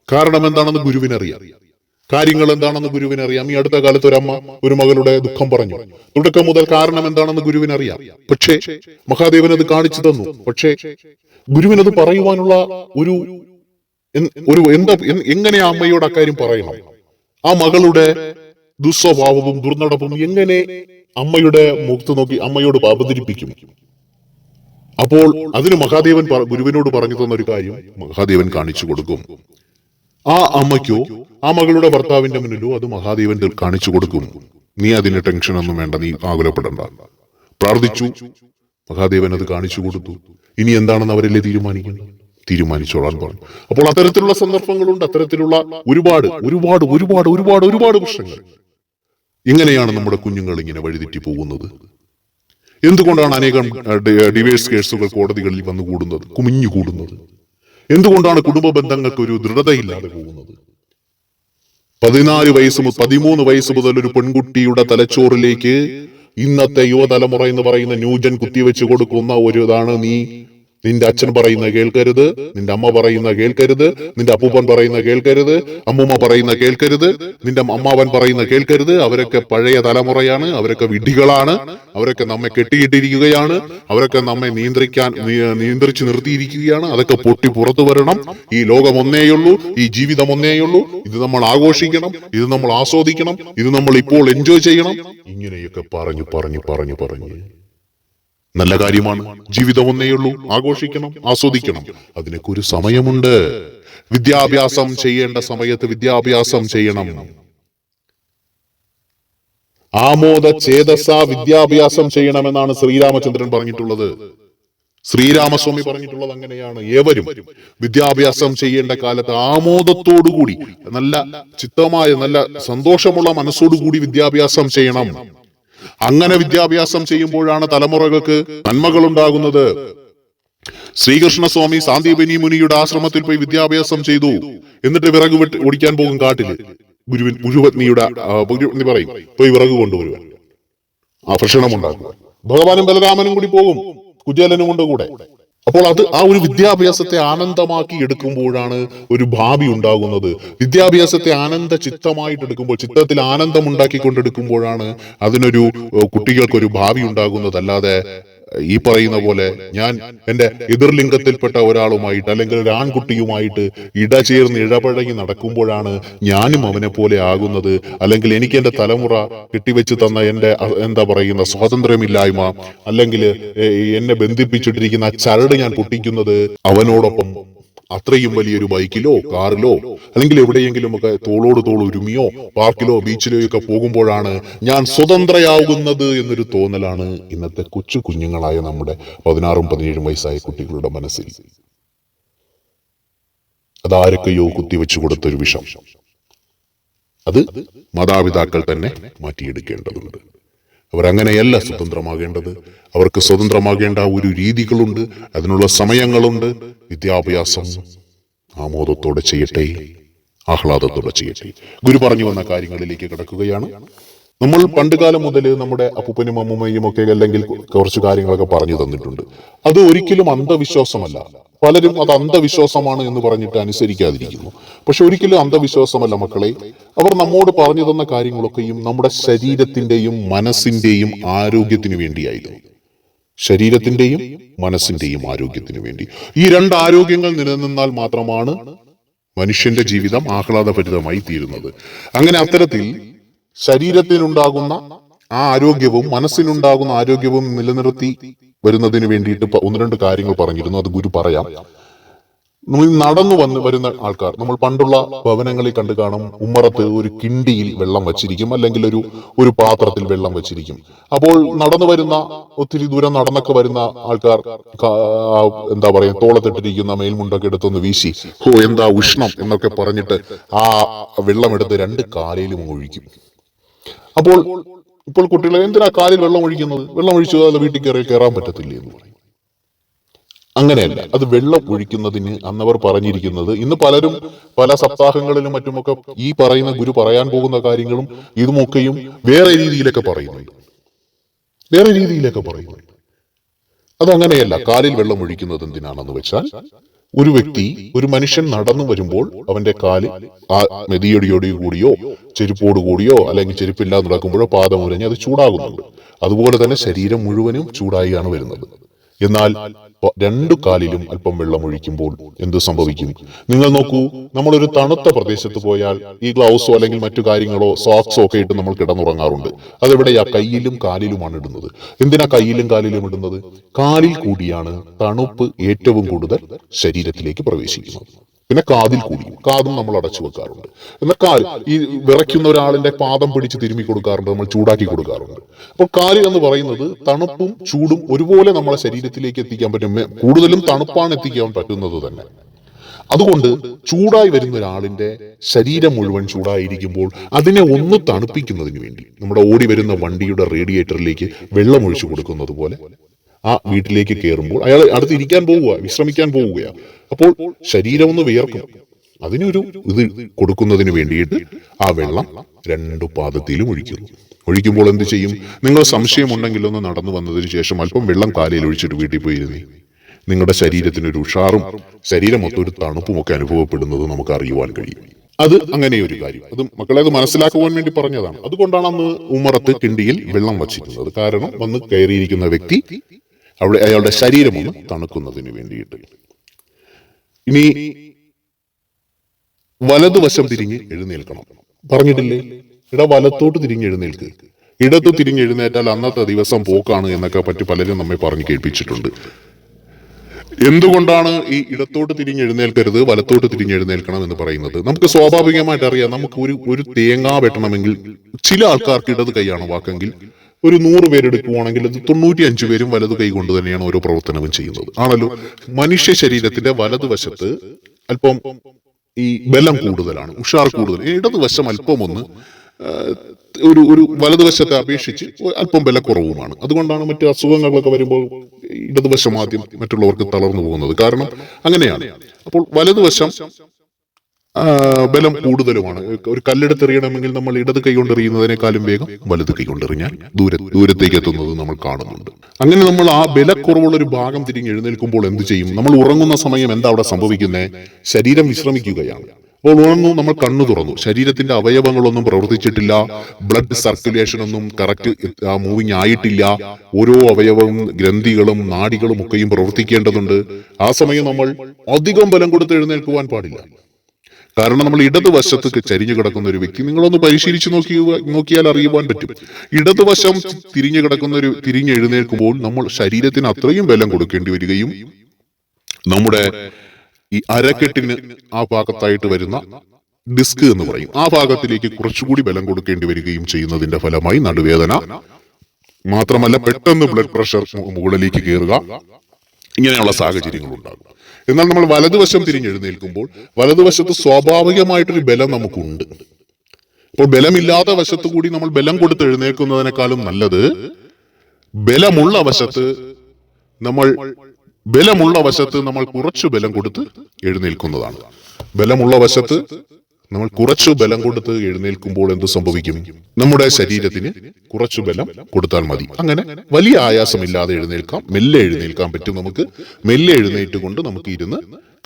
കാരണം എന്താണെന്ന് ഗുരുവിനറിയാം. കാര്യങ്ങൾ എന്താണെന്ന് ഗുരുവിന് അറിയാം. ഈ അടുത്ത കാലത്ത് ഒരു അമ്മ ഒരു മകളുടെ ദുഃഖം പറഞ്ഞു. തുടക്കം മുതൽ കാരണം എന്താണെന്ന് ഗുരുവിന് അറിയാം. പക്ഷേ മഹാദേവൻ അത് കാണിച്ചു തന്നു. പക്ഷേ ഗുരുവിനത് പറയുവാനുള്ള ഒരു എങ്ങനെ ആ അമ്മയോട് അക്കാര്യം പറയണം? ആ മകളുടെ ദുസ്വഭാവവും ദുർനടപ്പും എങ്ങനെ അമ്മയുടെ മുഖത്ത് നോക്കി അമ്മയോട് അവതരിപ്പിക്കും? അപ്പോൾ അതിന് മഹാദേവൻ ഗുരുവിനോട് പറഞ്ഞു തന്ന ഒരു കാര്യം മഹാദേവൻ കാണിച്ചു കൊടുക്കും. ആ അമ്മയ്ക്കോ ആ മകളുടെ ഭർത്താവിന്റെ മുന്നിലോ അത് മഹാദേവൻ കാണിച്ചു കൊടുക്കും. നീ അതിന് ടെൻഷൻ ഒന്നും വേണ്ട, നീ ആകുലപ്പെടണ്ട. പ്രാർത്ഥിച്ചു, മഹാദേവൻ അത് കാണിച്ചു കൊടുത്തു. ഇനി എന്താണെന്ന് അവരല്ലേ തീരുമാനിച്ചോളാൻ പറഞ്ഞു. അപ്പോൾ അത്തരത്തിലുള്ള സന്ദർഭങ്ങളുണ്ട്, അത്തരത്തിലുള്ള ഒരുപാട് ഒരുപാട് ഒരുപാട് ഒരുപാട് ഒരുപാട് പ്രശ്നങ്ങൾ. എങ്ങനെയാണ് നമ്മുടെ കുഞ്ഞുങ്ങൾ ഇങ്ങനെ വഴിതെറ്റി പോകുന്നത്? എന്തുകൊണ്ടാണ് അനേകം ഡിവേഴ്സ് കേസുകൾ കോടതികളിൽ വന്നുകൂടുന്നത്, കുമിഞ്ഞുകൂടുന്നത്? എന്തുകൊണ്ടാണ് കുടുംബ ബന്ധങ്ങൾക്ക് ഒരു ദൃഢതയില്ലാതെ പോകുന്നത്? 13 വയസ്സ് മുതൽ ഒരു പെൺകുട്ടിയുടെ തലച്ചോറിലേക്ക് ഇന്നത്തെ യുവതലമുറ എന്ന് പറയുന്ന ന്യൂജൻ കുത്തിവെച്ച് കൊടുക്കുന്ന ഒരു ഇതാണ്. നിന്റെ അച്ഛൻ പറയുന്ന കേൾക്കരുത്, നിന്റെ അമ്മ പറയുന്ന കേൾക്കരുത്, നിന്റെ അപ്പൂപ്പൻ പറയുന്ന കേൾക്കരുത്, അമ്മൂമ്മ പറയുന്ന കേൾക്കരുത്, നിന്റെ അമ്മാവൻ പറയുന്ന കേൾക്കരുത്. അവരൊക്കെ പഴയ തലമുറയാണ്, അവരൊക്കെ വിഡ്ഢികളാണ്, അവരൊക്കെ നമ്മെ കെട്ടിയിട്ടിരിക്കുകയാണ്, അവരൊക്കെ നമ്മെ നിയന്ത്രിച്ചു നിർത്തിയിരിക്കുകയാണ്. അതൊക്കെ പൊട്ടി പുറത്തു വരണം. ഈ ലോകം ഒന്നേയുള്ളൂ, ഈ ജീവിതം ഒന്നേയുള്ളൂ. ഇത് നമ്മൾ ആഘോഷിക്കണം, ഇത് നമ്മൾ ആസ്വദിക്കണം, ഇത് നമ്മൾ ഇപ്പോൾ എൻജോയ് ചെയ്യണം. ഇങ്ങനെയൊക്കെ പറഞ്ഞു നല്ല കാര്യമാണ്. ജീവിതം ഒന്നേയുള്ളൂ, ആഘോഷിക്കണം, ആസ്വദിക്കണം. അതിനൊക്കെ ഒരു സമയമുണ്ട്. വിദ്യാഭ്യാസം ചെയ്യേണ്ട സമയത്ത് വിദ്യാഭ്യാസം ചെയ്യണം. ആമോദ ചേതസ വിദ്യാഭ്യാസം ചെയ്യണമെന്നാണ് ശ്രീരാമചന്ദ്രൻ പറഞ്ഞിട്ടുള്ളത്. ശ്രീരാമസ്വാമി പറഞ്ഞിട്ടുള്ളത് അങ്ങനെയാണ്. ഏവരും വിദ്യാഭ്യാസം ചെയ്യേണ്ട കാലത്ത് ആമോദത്തോടുകൂടി, നല്ല ചിത്തമായ നല്ല സന്തോഷമുള്ള മനസ്സോടുകൂടി വിദ്യാഭ്യാസം ചെയ്യണം. അങ്ങനെ വിദ്യാഭ്യാസം ചെയ്യുമ്പോഴാണ് തലമുറകൾക്ക് നന്മകൾ ഉണ്ടാകുന്നത്. ശ്രീകൃഷ്ണസ്വാമി സാന്ദീപനി മുനിയുടെ ആശ്രമത്തിൽ പോയി വിദ്യാഭ്യാസം ചെയ്തു. എന്നിട്ട് വിറക് ഓടിക്കാൻ പോകും കാട്ടില്. ഗുരുപത്നിയുടെ പറയും, പോയി വിറക് കൊണ്ടുവരുവാൻ, ഭക്ഷണം ഉണ്ടാക്കുക. ഭഗവാനും ബലരാമനും കൂടി പോകും, കുചേലനും കൊണ്ട് കൂടെ. അപ്പോൾ ആ ഒരു വിദ്യാഭ്യാസത്തെ ആനന്ദമാക്കി എടുക്കുമ്പോഴാണ് ഒരു ഭാവി ഉണ്ടാകുന്നത്. വിദ്യാഭ്യാസത്തെ ആനന്ദ ചിത്തമായിട്ട് എടുക്കുമ്പോൾ, ചിത്തത്തിൽ ആനന്ദം ഉണ്ടാക്കിക്കൊണ്ടെടുക്കുമ്പോഴാണ് അതിനൊരു കുട്ടികൾക്കൊരു ഭാവി ഉണ്ടാകുന്നത്. അല്ലാതെ ഈ പറയുന്ന പോലെ ഞാൻ എന്റെ എതിർലിംഗത്തിൽപ്പെട്ട ഒരാളുമായിട്ട് അല്ലെങ്കിൽ ഒരു ആൺകുട്ടിയുമായിട്ട് ഇടചേർന്ന് ഇടപഴകി നടക്കുമ്പോഴാണ് ഞാനും അവനെ പോലെ ആകുന്നത്. അല്ലെങ്കിൽ എനിക്ക് എന്റെ തലമുറ കെട്ടിവെച്ച് തന്ന എന്റെ സ്വാതന്ത്ര്യമില്ലായ്മ, അല്ലെങ്കിൽ എന്നെ ബന്ധിപ്പിച്ചിട്ടിരിക്കുന്ന ചരട് ഞാൻ പൊട്ടിക്കുന്നത് അവനോടൊപ്പം അത്രയും വലിയൊരു ബൈക്കിലോ കാറിലോ അല്ലെങ്കിൽ എവിടെയെങ്കിലും ഒക്കെ തോളോട് തോൾ ഒരുമിയോ പാർക്കിലോ ബീച്ചിലോ ഒക്കെ പോകുമ്പോഴാണ് ഞാൻ സ്വതന്ത്രയാകുന്നത് എന്നൊരു തോന്നലാണ് ഇന്നത്തെ കൊച്ചു കുഞ്ഞുങ്ങളായ നമ്മുടെ 16-17 വയസ്സായ കുട്ടികളുടെ മനസ്സിൽ. അതാരൊക്കെയോ കുത്തിവെച്ചു കൊടുത്തൊരു വിഷം. അത് മാതാപിതാക്കൾ തന്നെ മാറ്റിയെടുക്കേണ്ടതുണ്ട്. അവരങ്ങനെയല്ല സ്വതന്ത്രമാകേണ്ടത്. അവർക്ക് സ്വതന്ത്രമാകേണ്ട ഒരു രീതികളുണ്ട്, അതിനുള്ള സമയങ്ങളുണ്ട്. വിദ്യാഭ്യാസം ആമോദത്തോടെ ചെയ്യട്ടെ, ആഹ്ലാദത്തോടെ ചെയ്യട്ടെ. ഗുരു പറഞ്ഞു വന്ന കാര്യങ്ങളിലേക്ക് കിടക്കുകയാണ്. നമ്മൾ പണ്ടുകാലം മുതൽ നമ്മുടെ അപ്പൂപ്പനും അമ്മൂമ്മയും ഒക്കെ അല്ലെങ്കിൽ കുറച്ച് കാര്യങ്ങളൊക്കെ പറഞ്ഞു തന്നിട്ടുണ്ട്. അത് ഒരിക്കലും അന്ധവിശ്വാസമല്ല. പലരും അത് അന്ധവിശ്വാസമാണ് എന്ന് പറഞ്ഞിട്ട് അനുസരിക്കാതിരിക്കുന്നു. പക്ഷെ ഒരിക്കലും അന്ധവിശ്വാസമല്ല മക്കളെ. അവർ നമ്മോട് പറഞ്ഞു തന്ന കാര്യങ്ങളൊക്കെയും നമ്മുടെ ശരീരത്തിന്റെയും മനസ്സിന്റെയും ആരോഗ്യത്തിന് വേണ്ടിയായിരുന്നു. ശരീരത്തിന്റെയും മനസ്സിന്റെയും ആരോഗ്യത്തിന് വേണ്ടി. ഈ 2 ആരോഗ്യങ്ങൾ നിലനിന്നാൽ മാത്രമാണ് മനുഷ്യന്റെ ജീവിതം ആഹ്ലാദഭരിതമായി തീരുന്നത്. അങ്ങനെ അത്തരത്തിൽ ശരീരത്തിനുണ്ടാകുന്ന ആ ആരോഗ്യവും മനസ്സിനുണ്ടാകുന്ന ആരോഗ്യവും നിലനിർത്തി വരുന്നതിന് വേണ്ടിയിട്ട് 1-2 കാര്യങ്ങൾ പറഞ്ഞിരുന്നു. അത് ഗുരു പറയാം. നമ്മൾ നടന്നു വരുന്ന ആൾക്കാർ, നമ്മൾ പണ്ടുള്ള ഭവനങ്ങളിൽ കണ്ടു കാണും, ഉമ്മറത്ത് ഒരു കിണ്ടിയിൽ വെള്ളം വച്ചിരിക്കും, അല്ലെങ്കിൽ ഒരു പാത്രത്തിൽ വെള്ളം വച്ചിരിക്കും. അപ്പോൾ നടന്നു വരുന്ന ഒത്തിരി ദൂരം നടന്നൊക്കെ വരുന്ന ആൾക്കാർ തോളത്തിട്ടിരിക്കുന്ന മേൽമുണ്ടൊക്കെ എടുത്തൊന്ന് വീശി, എന്താ ഉഷ്ണം എന്നൊക്കെ പറഞ്ഞിട്ട് ആ വെള്ളം എടുത്ത് 2 കാലിലും ഒഴിക്കും. ഇപ്പോൾ കുട്ടികളെ എന്തിനാ കാലിൽ വെള്ളം ഒഴിക്കുന്നത്? വെള്ളം ഒഴിച്ചു അത് വീട്ടിൽ കയറാൻ പറ്റത്തില്ലേ എന്ന് പറയും. അങ്ങനെയല്ല, അത് വെള്ളം ഒഴിക്കുന്നതിന് അന്നവർ പറഞ്ഞിരിക്കുന്നത്. ഇന്ന് പലരും പല സപ്താഹങ്ങളിലും മറ്റുമൊക്കെ ഈ പറയുന്ന ഗുരു പറയാൻ പോകുന്ന കാര്യങ്ങളും ഇതുമൊക്കെയും വേറെ രീതിയിലൊക്കെ പറയുന്നുണ്ട്. അതങ്ങനെയല്ല. കാലിൽ വെള്ളം ഒഴിക്കുന്നത് എന്തിനാണെന്ന് വെച്ചാൽ ഒരു വ്യക്തി, ഒരു മനുഷ്യൻ നടന്നു വരുമ്പോൾ അവന്റെ കാല് ആ മെതിയടിയോടി കൂടിയോ ചെരുപ്പോട് കൂടിയോ അല്ലെങ്കിൽ ചെരുപ്പില്ലാതെ നടക്കുമ്പോഴോ പാദം ഉരഞ്ഞ് അത് ചൂടാകുന്നുണ്ട്. അതുപോലെ തന്നെ ശരീരം മുഴുവനും ചൂടായിയാണ് വരുന്നത്. എന്നാൽ രണ്ടു കാലിലും അല്പം വെള്ളം ഒഴിക്കുമ്പോൾ എന്ത് സംഭവിക്കും? നിങ്ങൾ നോക്കൂ, നമ്മളൊരു തണുത്ത പ്രദേശത്ത് പോയാൽ ഈ ഗ്ലൗസോ അല്ലെങ്കിൽ മറ്റു കാര്യങ്ങളോ സോക്സോ ഒക്കെ ഇട്ട് നമ്മൾ കിടന്നുറങ്ങാറുണ്ട്. അതെവിടെയാ? കയ്യിലും കാലിലുമാണ് ഇടുന്നത്. എന്തിനാ കയ്യിലും കാലിലും ഇടുന്നത്? കാലിൽ കൂടിയാണ് തണുപ്പ് ഏറ്റവും കൂടുതൽ ശരീരത്തിലേക്ക് പ്രവേശിക്കുന്നത്. പിന്നെ കാതിൽ കൂടിയും, കാതും നമ്മൾ അടച്ചു വെക്കാറുണ്ട്. എന്നാൽ കാല്, ഈ വിറയ്ക്കുന്ന ഒരാളിന്റെ പാദം പിടിച്ച് തിരുമ്മി കൊടുക്കാറുണ്ട്, നമ്മൾ ചൂടാക്കി കൊടുക്കാറുണ്ട്. അപ്പോൾ കാല് എന്ന് പറയുന്നത് തണുപ്പും ചൂടും ഒരുപോലെ നമ്മളെ ശരീരത്തിലേക്ക് എത്തിക്കാൻ പറ്റും. കൂടുതലും തണുപ്പാണ് എത്തിക്കാൻ പറ്റുന്നത് തന്നെ. അതുകൊണ്ട് ചൂടായി വരുന്ന ഒരാളിന്റെ ശരീരം മുഴുവൻ ചൂടായിരിക്കുമ്പോൾ അതിനെ ഒന്ന് തണുപ്പിക്കുന്നതിന് വേണ്ടി നമ്മുടെ ഓടി വരുന്ന വണ്ടിയുടെ റേഡിയേറ്ററിലേക്ക് വെള്ളം ഒഴിച്ചു കൊടുക്കുന്നത് പോലെ ആ വീട്ടിലേക്ക് കയറുമ്പോൾ അയാൾ അടുത്ത് ഇരിക്കാൻ പോവുക, വിശ്രമിക്കാൻ പോവുകയാണ്. അപ്പോൾ ശരീരം ഒന്ന് വിയർക്കും. അതിനൊരു ഇത് കൊടുക്കുന്നതിന് വേണ്ടിയിട്ട് ആ വെള്ളം രണ്ടു പാദത്തിലും ഒഴിക്കുമ്പോൾ എന്ത് ചെയ്യും? നിങ്ങൾ സംശയമുണ്ടെങ്കിൽ ഒന്ന് നടന്നു വന്നതിന് ശേഷം അല്പം വെള്ളം കാലിൽ ഒഴിച്ചിട്ട് വീട്ടിൽ പോയിരുന്നേ, നിങ്ങളുടെ ശരീരത്തിനൊരു ഉഷാറും ശരീരം മൊത്തം ഒരു തണുപ്പും ഒക്കെ അനുഭവപ്പെടുന്നത് നമുക്ക് അറിയുവാൻ കഴിയും. അത് അങ്ങനെ ഒരു കാര്യം. അത് മക്കളെ അത് മനസ്സിലാക്കുവാൻ വേണ്ടി പറഞ്ഞതാണ്. അതുകൊണ്ടാണ് അന്ന് ഉമ്മറത്ത് കിണ്ടിയിൽ വെള്ളം വച്ചിരുന്നത്. കാരണം വന്ന് കയറിയിരിക്കുന്ന വ്യക്തി അവിടെ അയാളുടെ ശരീരമൊന്ന് തണുക്കുന്നതിന് വേണ്ടിയിട്ട്. ഇനി വലതുവശം തിരിഞ്ഞ് എഴുന്നേൽക്കണം പറഞ്ഞിട്ടില്ലേ? വലത്തോട്ട് തിരിഞ്ഞ് എഴുന്നേൽക്ക്. ഇടത്ത് തിരിഞ്ഞ് എഴുന്നേറ്റാൽ അന്നത്തെ ദിവസം പോക്കാണ് എന്നൊക്കെ പറ്റി പലരും നമ്മെ പറഞ്ഞു കേൾപ്പിച്ചിട്ടുണ്ട്. എന്തുകൊണ്ടാണ് ഈ ഇടത്തോട്ട് തിരിഞ്ഞ് എഴുന്നേൽക്കരുത് വലത്തോട്ട് തിരിഞ്ഞ് എഴുന്നേൽക്കണം എന്ന് പറയുന്നത്? നമുക്ക് സ്വാഭാവികമായിട്ട് അറിയാം. നമുക്ക് ഒരു തേങ്ങ വെട്ടണമെങ്കിൽ ചില ആൾക്കാർക്ക് ഇടത് കൈയാണ് വാക്കെങ്കിൽ ഒരു 100 പേരെടുക്കുവാണെങ്കിൽ അത് 95 പേരും വലതു കൈ കൊണ്ട് തന്നെയാണ് ഓരോ പ്രവർത്തനവും ചെയ്യുന്നത്, ആണല്ലോ. മനുഷ്യ ശരീരത്തിന്റെ വലതുവശത്ത് അല്പം ഈ ബലം കൂടുതലാണ്, ഉഷാർ കൂടുതൽ. ഇടതുവശം അല്പം ഒന്ന് ഒരു വലതുവശത്തെ അപേക്ഷിച്ച് അല്പം ബലക്കുറവുമാണ്. അതുകൊണ്ടാണ് മറ്റു അസുഖങ്ങളൊക്കെ വരുമ്പോൾ ഇടതുവശം ആദ്യം മറ്റുള്ളവർക്ക് തളർന്നു പോകുന്നത്. കാരണം അങ്ങനെയാണ്. അപ്പോൾ വലതുവശം ബലം കൂടുതലുമാണ്. ഒരു കല്ലെടുത്തെറിയണമെങ്കിൽ നമ്മൾ ഇടത് കൈ കൊണ്ടെറിയുന്നതിനേക്കാളും വേഗം വലത് കൈ കൊണ്ടെറിഞ്ഞാൽ ദൂരത്തേക്ക് എത്തുന്നത് നമ്മൾ കാണുന്നുണ്ട്. അങ്ങനെ നമ്മൾ ആ ബലക്കുറവുള്ള ഒരു ഭാഗം തിരിഞ്ഞ് എഴുന്നേൽക്കുമ്പോൾ എന്ത് ചെയ്യും? നമ്മൾ ഉറങ്ങുന്ന സമയം എന്താ അവിടെ സംഭവിക്കുന്നത്? ശരീരം വിശ്രമിക്കുകയാണ്. അപ്പോൾ ഉണർന്നു, നമ്മൾ കണ്ണു തുറന്നു, ശരീരത്തിന്റെ അവയവങ്ങളൊന്നും പ്രവർത്തിച്ചിട്ടില്ല, ബ്ലഡ് സർക്കുലേഷൻ ഒന്നും കറക്റ്റ് മൂവിങ് ആയിട്ടില്ല. ഓരോ അവയവവും ഗ്രന്ഥികളും നാഡികളും ഒക്കെയും പ്രവർത്തിക്കേണ്ടതുണ്ട്. ആ സമയം നമ്മൾ അധികം ബലം കൊടുത്ത് എഴുന്നേൽക്കുവാൻ പാടില്ല. കാരണം നമ്മൾ ഇടതുവശത്ത് ചരിഞ്ഞു കിടക്കുന്ന ഒരു വ്യക്തി, നിങ്ങളൊന്ന് പരിശീലിച്ചു നോക്കിയാൽ അറിയുവാൻ പറ്റും. ഇടതുവശം തിരിഞ്ഞ് എഴുന്നേൽക്കുമ്പോൾ നമ്മൾ ശരീരത്തിന് അത്രയും ബലം കൊടുക്കേണ്ടി വരികയും നമ്മുടെ ഈ അരക്കെട്ടിന് ആ ഭാഗത്തായിട്ട് വരുന്ന ഡിസ്ക് എന്ന് പറയും, ആ ഭാഗത്തിലേക്ക് കുറച്ചുകൂടി ബലം കൊടുക്കേണ്ടി വരികയും ചെയ്യുന്നതിന്റെ ഫലമായി നടുവേദന, മാത്രമല്ല പെട്ടെന്ന് ബ്ലഡ് പ്രഷർ മുകളിലേക്ക് കയറുക, ഇങ്ങനെയുള്ള സാഹചര്യങ്ങൾ ഉണ്ടാകും. എന്നാൽ നമ്മൾ വലതുവശം തിരിഞ്ഞെഴുന്നേൽക്കുമ്പോൾ വലതുവശത്ത് സ്വാഭാവികമായിട്ടൊരു ബലം നമുക്കുണ്ട്. അപ്പോൾ ബലമില്ലാത്ത വശത്ത് കൂടി നമ്മൾ ബലം കൊടുത്ത് എഴുന്നേൽക്കുന്നതിനേക്കാളും നല്ലത് ബലമുള്ള വശത്ത് നമ്മൾ കുറച്ചു ബലം കൊടുത്ത് എഴുന്നേൽക്കുന്നതാണ്. ബലമുള്ള വശത്ത് നമ്മൾ കുറച്ചു ബലം കൊടുത്ത് എഴുന്നേൽക്കുമ്പോൾ എന്ത് സംഭവിക്കും? നമ്മുടെ ശരീരത്തിന് കുറച്ചു ബലം കൊടുത്താൽ മതി. അങ്ങനെ വലിയ ആയാസമില്ലാതെ എഴുന്നേൽക്കാം, മെല്ലെ എഴുന്നേൽക്കാൻ പറ്റും. നമുക്ക് മെല്ലെ എഴുന്നേറ്റുകൊണ്ട് നമുക്ക് ഇരുന്ന്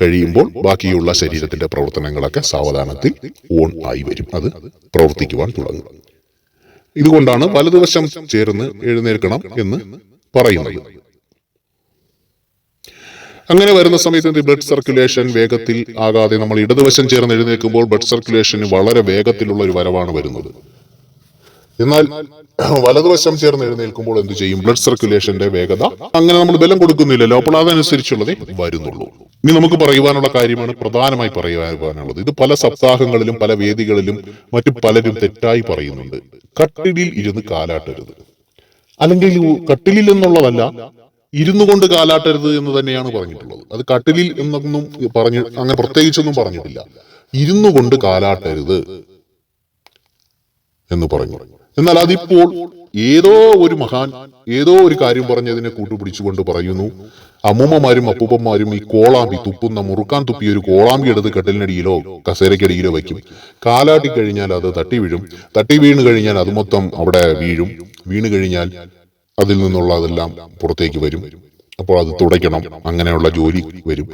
കഴിയുമ്പോൾ ബാക്കിയുള്ള ശരീരത്തിന്റെ പ്രവർത്തനങ്ങളൊക്കെ സാവധാനത്തിൽ ഓൺ ആയി വരും, അത് പ്രവർത്തിക്കുവാൻ തുടങ്ങും. ഇതുകൊണ്ടാണ് വലതുവശം ചേർന്ന് എഴുന്നേൽക്കണം എന്ന് പറയുന്നത്. അങ്ങനെ വരുന്ന സമയത്ത് ബ്ലഡ് സർക്കുലേഷൻ വേഗത്തിൽ ആകാതെ നമ്മൾ ഇടതുവശം ചേർന്ന് എഴുന്നേൽക്കുമ്പോൾ ബ്ലഡ് സർക്കുലേഷന് വളരെ വേഗത്തിലുള്ള ഒരു വരവാണ് വരുന്നത്. എന്നാൽ വലതുവശം ചേർന്ന് എഴുന്നേൽക്കുമ്പോൾ എന്ത് ചെയ്യും? ബ്ലഡ് സർക്കുലേഷന്റെ വേഗത അങ്ങനെ നമ്മൾ ബലം കൊടുക്കുന്നില്ലല്ലോ, അപ്പോൾ അതനുസരിച്ചുള്ളതേ വരുന്നുള്ളൂ. ഇനി നമുക്ക് പറയുവാനുള്ള കാര്യമാണ് പ്രധാനമായി പറയുവാനുള്ളത്. ഇത് പല സപ്താഹങ്ങളിലും പല വേദികളിലും മറ്റു പലരും തെറ്റായി പറയുന്നുണ്ട്. കട്ടിലിൽ ഇരുന്ന് കാലാട്ടരുത്, അല്ലെങ്കിൽ കട്ടിലിൽ എന്നുള്ളതല്ല, ഇരുന്നു കൊണ്ട് കാലാട്ടരുത് എന്ന് തന്നെയാണ് പറഞ്ഞിട്ടുള്ളത്. അത് കട്ടിലിൽ എന്നൊന്നും അങ്ങനെ പ്രത്യേകിച്ചൊന്നും പറഞ്ഞിട്ടില്ല. ഇരുന്നു കൊണ്ട് കാലാട്ടരുത് എന്ന് പറഞ്ഞു. എന്നാൽ അതിപ്പോൾ ഏതോ ഒരു മഹാൻ ഏതോ ഒരു കാര്യം പറഞ്ഞതിനെ കൂട്ടുപിടിച്ചുകൊണ്ട് പറയുന്നു, അമ്മൂമ്മമാരും അപ്പൂപ്പന്മാരും ഈ കോളാമ്പി തുപ്പുന്ന മുറുക്കാൻ തുപ്പിയ ഒരു കോളാമ്പി എടുത്ത് കട്ടിലിനടിയിലോ കസേരക്കടിയിലോ വയ്ക്കും. കാലാട്ടി കഴിഞ്ഞാൽ അത് തട്ടി വീഴും. തട്ടി വീണ് കഴിഞ്ഞാൽ അത് മൊത്തം അവിടെ വീഴും. വീണ് കഴിഞ്ഞാൽ അതിൽ നിന്നുള്ളതെല്ലാം പുറത്തേക്ക് വരും. അപ്പോൾ അത് തുടയ്ക്കണം, അങ്ങനെയുള്ള ജോലി വരും.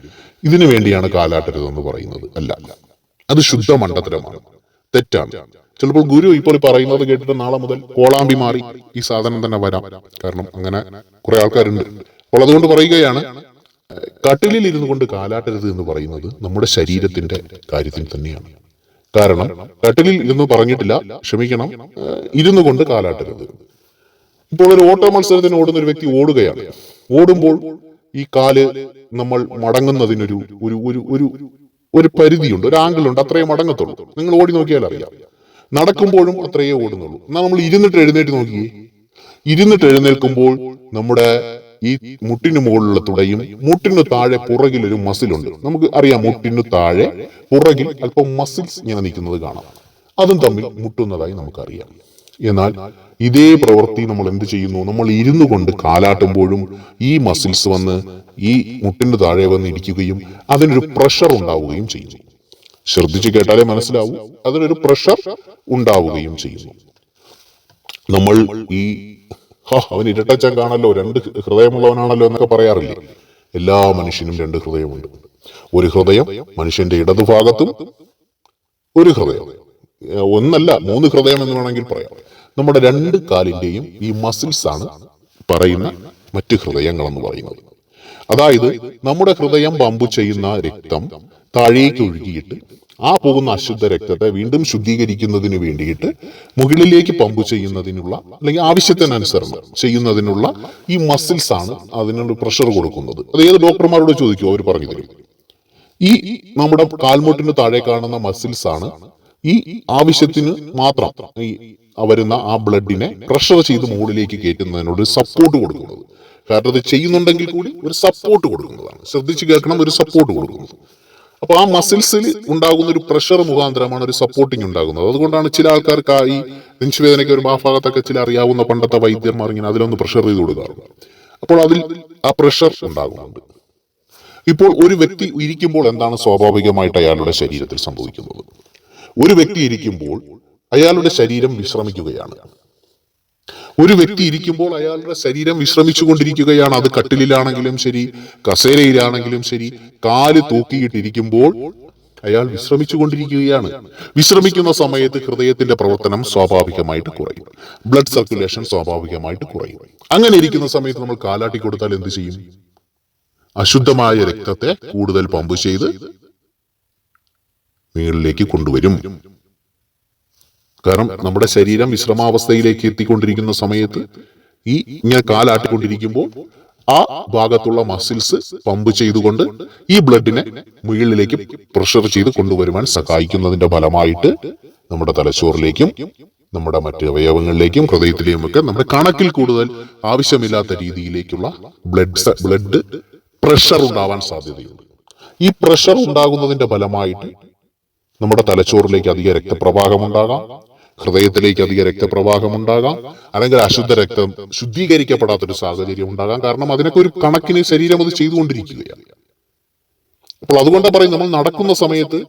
ഇതിനു വേണ്ടിയാണ് കാലാട്ടരുതെന്ന് പറയുന്നത്. അല്ല, അത് ശുദ്ധ മണ്ടത്തരമാണ്, തെറ്റാണ്. ചിലപ്പോൾ ഗുരു ഇപ്പോൾ പറയുന്നത് കേട്ടിട്ട് നാളെ മുതൽ കോളാമ്പി മാറി ഈ സാധനം തന്നെ വരാം. കാരണം അങ്ങനെ കുറെ ആൾക്കാരുണ്ട്. അപ്പോൾ അതുകൊണ്ട് പറയുകയാണ്, കട്ടിലിൽ ഇരുന്നു കൊണ്ട് കാലാട്ടരുത് എന്ന് പറയുന്നത് നമ്മുടെ ശരീരത്തിന്റെ കാര്യത്തിൽ തന്നെയാണ്. കാരണം കട്ടിലിൽ ഇരുന്ന് പറഞ്ഞിട്ടില്ല, ക്ഷമിക്കണം, ഇരുന്നു കൊണ്ട് കാലാട്ടരുത്. ഇപ്പോൾ ഒരു ഓട്ട മത്സരത്തിന് ഓടുന്ന ഒരു വ്യക്തി ഓടുകയാണ്. ഓടുമ്പോൾ ഈ കാല് നമ്മൾ മടങ്ങുന്നതിനൊരു ഒരു ഒരു ഒരു ഒരു പരിധിയുണ്ട്, ഒരു ആംഗിളുണ്ട്, അത്രയേ മടങ്ങത്തുള്ളൂ. നിങ്ങൾ ഓടി നോക്കിയാൽ അറിയാം. നടക്കുമ്പോഴും അത്രയേ ഓടുന്നുള്ളൂ. എന്നാൽ നമ്മൾ ഇരുന്നിട്ട് എഴുന്നേറ്റ് നോക്കിയേ, ഇരുന്നിട്ട് എഴുന്നേൽക്കുമ്പോൾ നമ്മുടെ ഈ മുട്ടിന് മുകളിലുള്ള തുടയും മുട്ടിന് താഴെ പുറകിൽ ഒരു മസിലുണ്ട്. നമുക്ക് അറിയാം, മുട്ടിന് താഴെ പുറകിൽ അല്പം മസിൽസ് ഇങ്ങനെ നിൽക്കുന്നത് കാണാം. അതും തമ്മിൽ മുട്ടുന്നതായി നമുക്കറിയാം. എന്നാൽ ഇതേ പ്രവൃത്തി നമ്മൾ എന്ത് ചെയ്യുന്നു? നമ്മൾ ഇരുന്നു കൊണ്ട് കാലാട്ടുമ്പോഴും ഈ മസിൽസ് വന്ന് ഈ മുട്ടിന് താഴെ വന്ന് ഇരിക്കുകയും അതിനൊരു പ്രഷർ ഉണ്ടാവുകയും ചെയ്യുന്നു. ശ്രദ്ധിച്ചു കേട്ടാലേ മനസ്സിലാവൂ, അതിനൊരു പ്രഷർ ഉണ്ടാവുകയും ചെയ്യുന്നു. നമ്മൾ ഈ അവൻ ഇരട്ടച്ചാൻ കാണല്ലോ, രണ്ട് ഹൃദയമുള്ളവനാണല്ലോ എന്നൊക്കെ പറയാറില്ലേ? എല്ലാ മനുഷ്യനും രണ്ട് ഹൃദയമുണ്ട്. ഒരു ഹൃദയം മനുഷ്യന്റെ ഇടതുഭാഗത്തും, ഒരു ഹൃദയം, ഒന്നല്ല 3 ഹൃദയം എന്ന് വേണമെങ്കിൽ പറയാം. നമ്മുടെ 2 കാലിന്റെയും ഈ മസിൽസ് ആണ് പറയുന്ന മറ്റ് ഹൃദയങ്ങൾ എന്ന് പറയുന്നത്. അതായത് നമ്മുടെ ഹൃദയം പമ്പ് ചെയ്യുന്ന രക്തം താഴേക്ക് ഒഴുകിയിട്ട് ആ പോകുന്ന അശുദ്ധ രക്തത്തെ വീണ്ടും ശുദ്ധീകരിക്കുന്നതിന് വേണ്ടിയിട്ട് മുകളിലേക്ക് പമ്പ് ചെയ്യുന്നതിനുള്ള, അല്ലെങ്കിൽ ആവശ്യത്തിനനുസരണം ചെയ്യുന്നതിനുള്ള ഈ മസിൽസ് ആണ് അതിനൊരു പ്രഷർ കൊടുക്കുന്നത്. അത് ഏത് ഡോക്ടർമാരോട് ചോദിക്കുമോ, അവർ പറഞ്ഞു തരും. ഈ നമ്മുടെ കാൽമുട്ടിന് താഴെ കാണുന്ന മസിൽസ് ആണ് ഈ ആവശ്യത്തിന് മാത്രം ഈ വരുന്ന ആ ബ്ലഡിനെ പ്രഷർ ചെയ്ത് മുകളിലേക്ക് കയറ്റുന്നതിനോട് സപ്പോർട്ട് കൊടുക്കുന്നത്. കാരണം അത് ചെയ്യുന്നുണ്ടെങ്കിൽ കൂടി ഒരു സപ്പോർട്ട് കൊടുക്കുന്നതാണ്. ശ്രദ്ധിച്ച് കേൾക്കണം, ഒരു സപ്പോർട്ട് കൊടുക്കുന്നത്. അപ്പൊ ആ മസിൽസിൽ ഉണ്ടാകുന്ന ഒരു പ്രഷർ മുഖാന്തരമാണ് ഒരു സപ്പോർട്ടിങ് ഉണ്ടാകുന്നത്. അതുകൊണ്ടാണ് ചില ആൾക്കാർക്ക് ഈ നെഞ്ചുവേദനയ്ക്ക് ഒരു ഭാഗത്തൊക്കെ ചില അറിയാവുന്ന പണ്ടത്തെ വൈദ്യന്മാർ ഇങ്ങനെ അതിലൊന്ന് പ്രഷർ ചെയ്ത് കൊടുക്കാറുണ്ട്. അപ്പോൾ അതിൽ ആ പ്രഷർ ഉണ്ടാകുന്നുണ്ട്. ഇപ്പോൾ ഒരു വ്യക്തി ഇരിക്കുമ്പോൾ എന്താണ് സ്വാഭാവികമായിട്ട് അയാളുടെ ശരീരത്തിൽ സംഭവിക്കുന്നത്? ഒരു വ്യക്തി ഇരിക്കുമ്പോൾ അയാളുടെ ശരീരം വിശ്രമിക്കുകയാണ്. ഒരു വ്യക്തി ഇരിക്കുമ്പോൾ അയാളുടെ ശരീരം വിശ്രമിച്ചുകൊണ്ടിരിക്കുകയാണ്. അത് കട്ടിലിലാണെങ്കിലും ശരി, കസേരയിലാണെങ്കിലും ശരി, കാല് തൂക്കിയിട്ടിരിക്കുമ്പോൾ അയാൾ വിശ്രമിച്ചുകൊണ്ടിരിക്കുകയാണ്. വിശ്രമിക്കുന്ന സമയത്ത് ഹൃദയത്തിന്റെ പ്രവർത്തനം സ്വാഭാവികമായിട്ട് കുറയും, ബ്ലഡ് സർക്കുലേഷൻ സ്വാഭാവികമായിട്ട് കുറയും. അങ്ങനെ ഇരിക്കുന്ന സമയത്ത് നമ്മൾ കാലാട്ടി കൊടുത്താൽ എന്ത് ചെയ്യും? അശുദ്ധമായ രക്തത്തെ കൂടുതൽ പമ്പ് ചെയ്ത് മുകളിലേക്ക് കൊണ്ടുവരും. കാരണം നമ്മുടെ ശരീരം വിശ്രമാവസ്ഥയിലേക്ക് എത്തിക്കൊണ്ടിരിക്കുന്ന സമയത്ത് ഈ ഇങ്ങനെ കാലാട്ടിക്കൊണ്ടിരിക്കുമ്പോൾ ആ ഭാഗത്തുള്ള മസിൽസ് പമ്പ് ചെയ്തുകൊണ്ട് ഈ ബ്ലഡിനെ മുകളിലേക്ക് പ്രഷർ ചെയ്ത് കൊണ്ടുവരുവാൻ സഹായിക്കുന്നതിന്റെ ഫലമായിട്ട് നമ്മുടെ തലച്ചോറിലേക്കും നമ്മുടെ മറ്റ് അവയവങ്ങളിലേക്കും ഹൃദയത്തിലേക്കും ഒക്കെ നമ്മുടെ കണക്കിൽ കൂടുതൽ ആവശ്യമില്ലാത്ത രീതിയിലേക്കുള്ള ബ്ലഡ് പ്രഷർ ഉണ്ടാവാൻ സാധ്യതയുണ്ട്. ഈ പ്രഷർ ഉണ്ടാകുന്നതിന്റെ ഫലമായിട്ട് നമ്മുടെ തലച്ചോറിലേക്ക് അധിക രക്തപ്രവാഹം ഉണ്ടാകാം, ഹൃദയത്തിലേക്ക് അധിക രക്തപ്രവാഹം ഉണ്ടാകാം, അല്ലെങ്കിൽ അശുദ്ധ രക്തം ശുദ്ധീകരിക്കപ്പെടാത്തൊരു സാഹചര്യം ഉണ്ടാകാം. കാരണം അതിനൊക്കെ ഒരു കണക്കിന് ശരീരം അത് ചെയ്തുകൊണ്ടിരിക്കുകയാണ്. അപ്പോൾ അതുകൊണ്ടാണ് പറയും, നമ്മൾ നടക്കുന്ന സമയത്ത്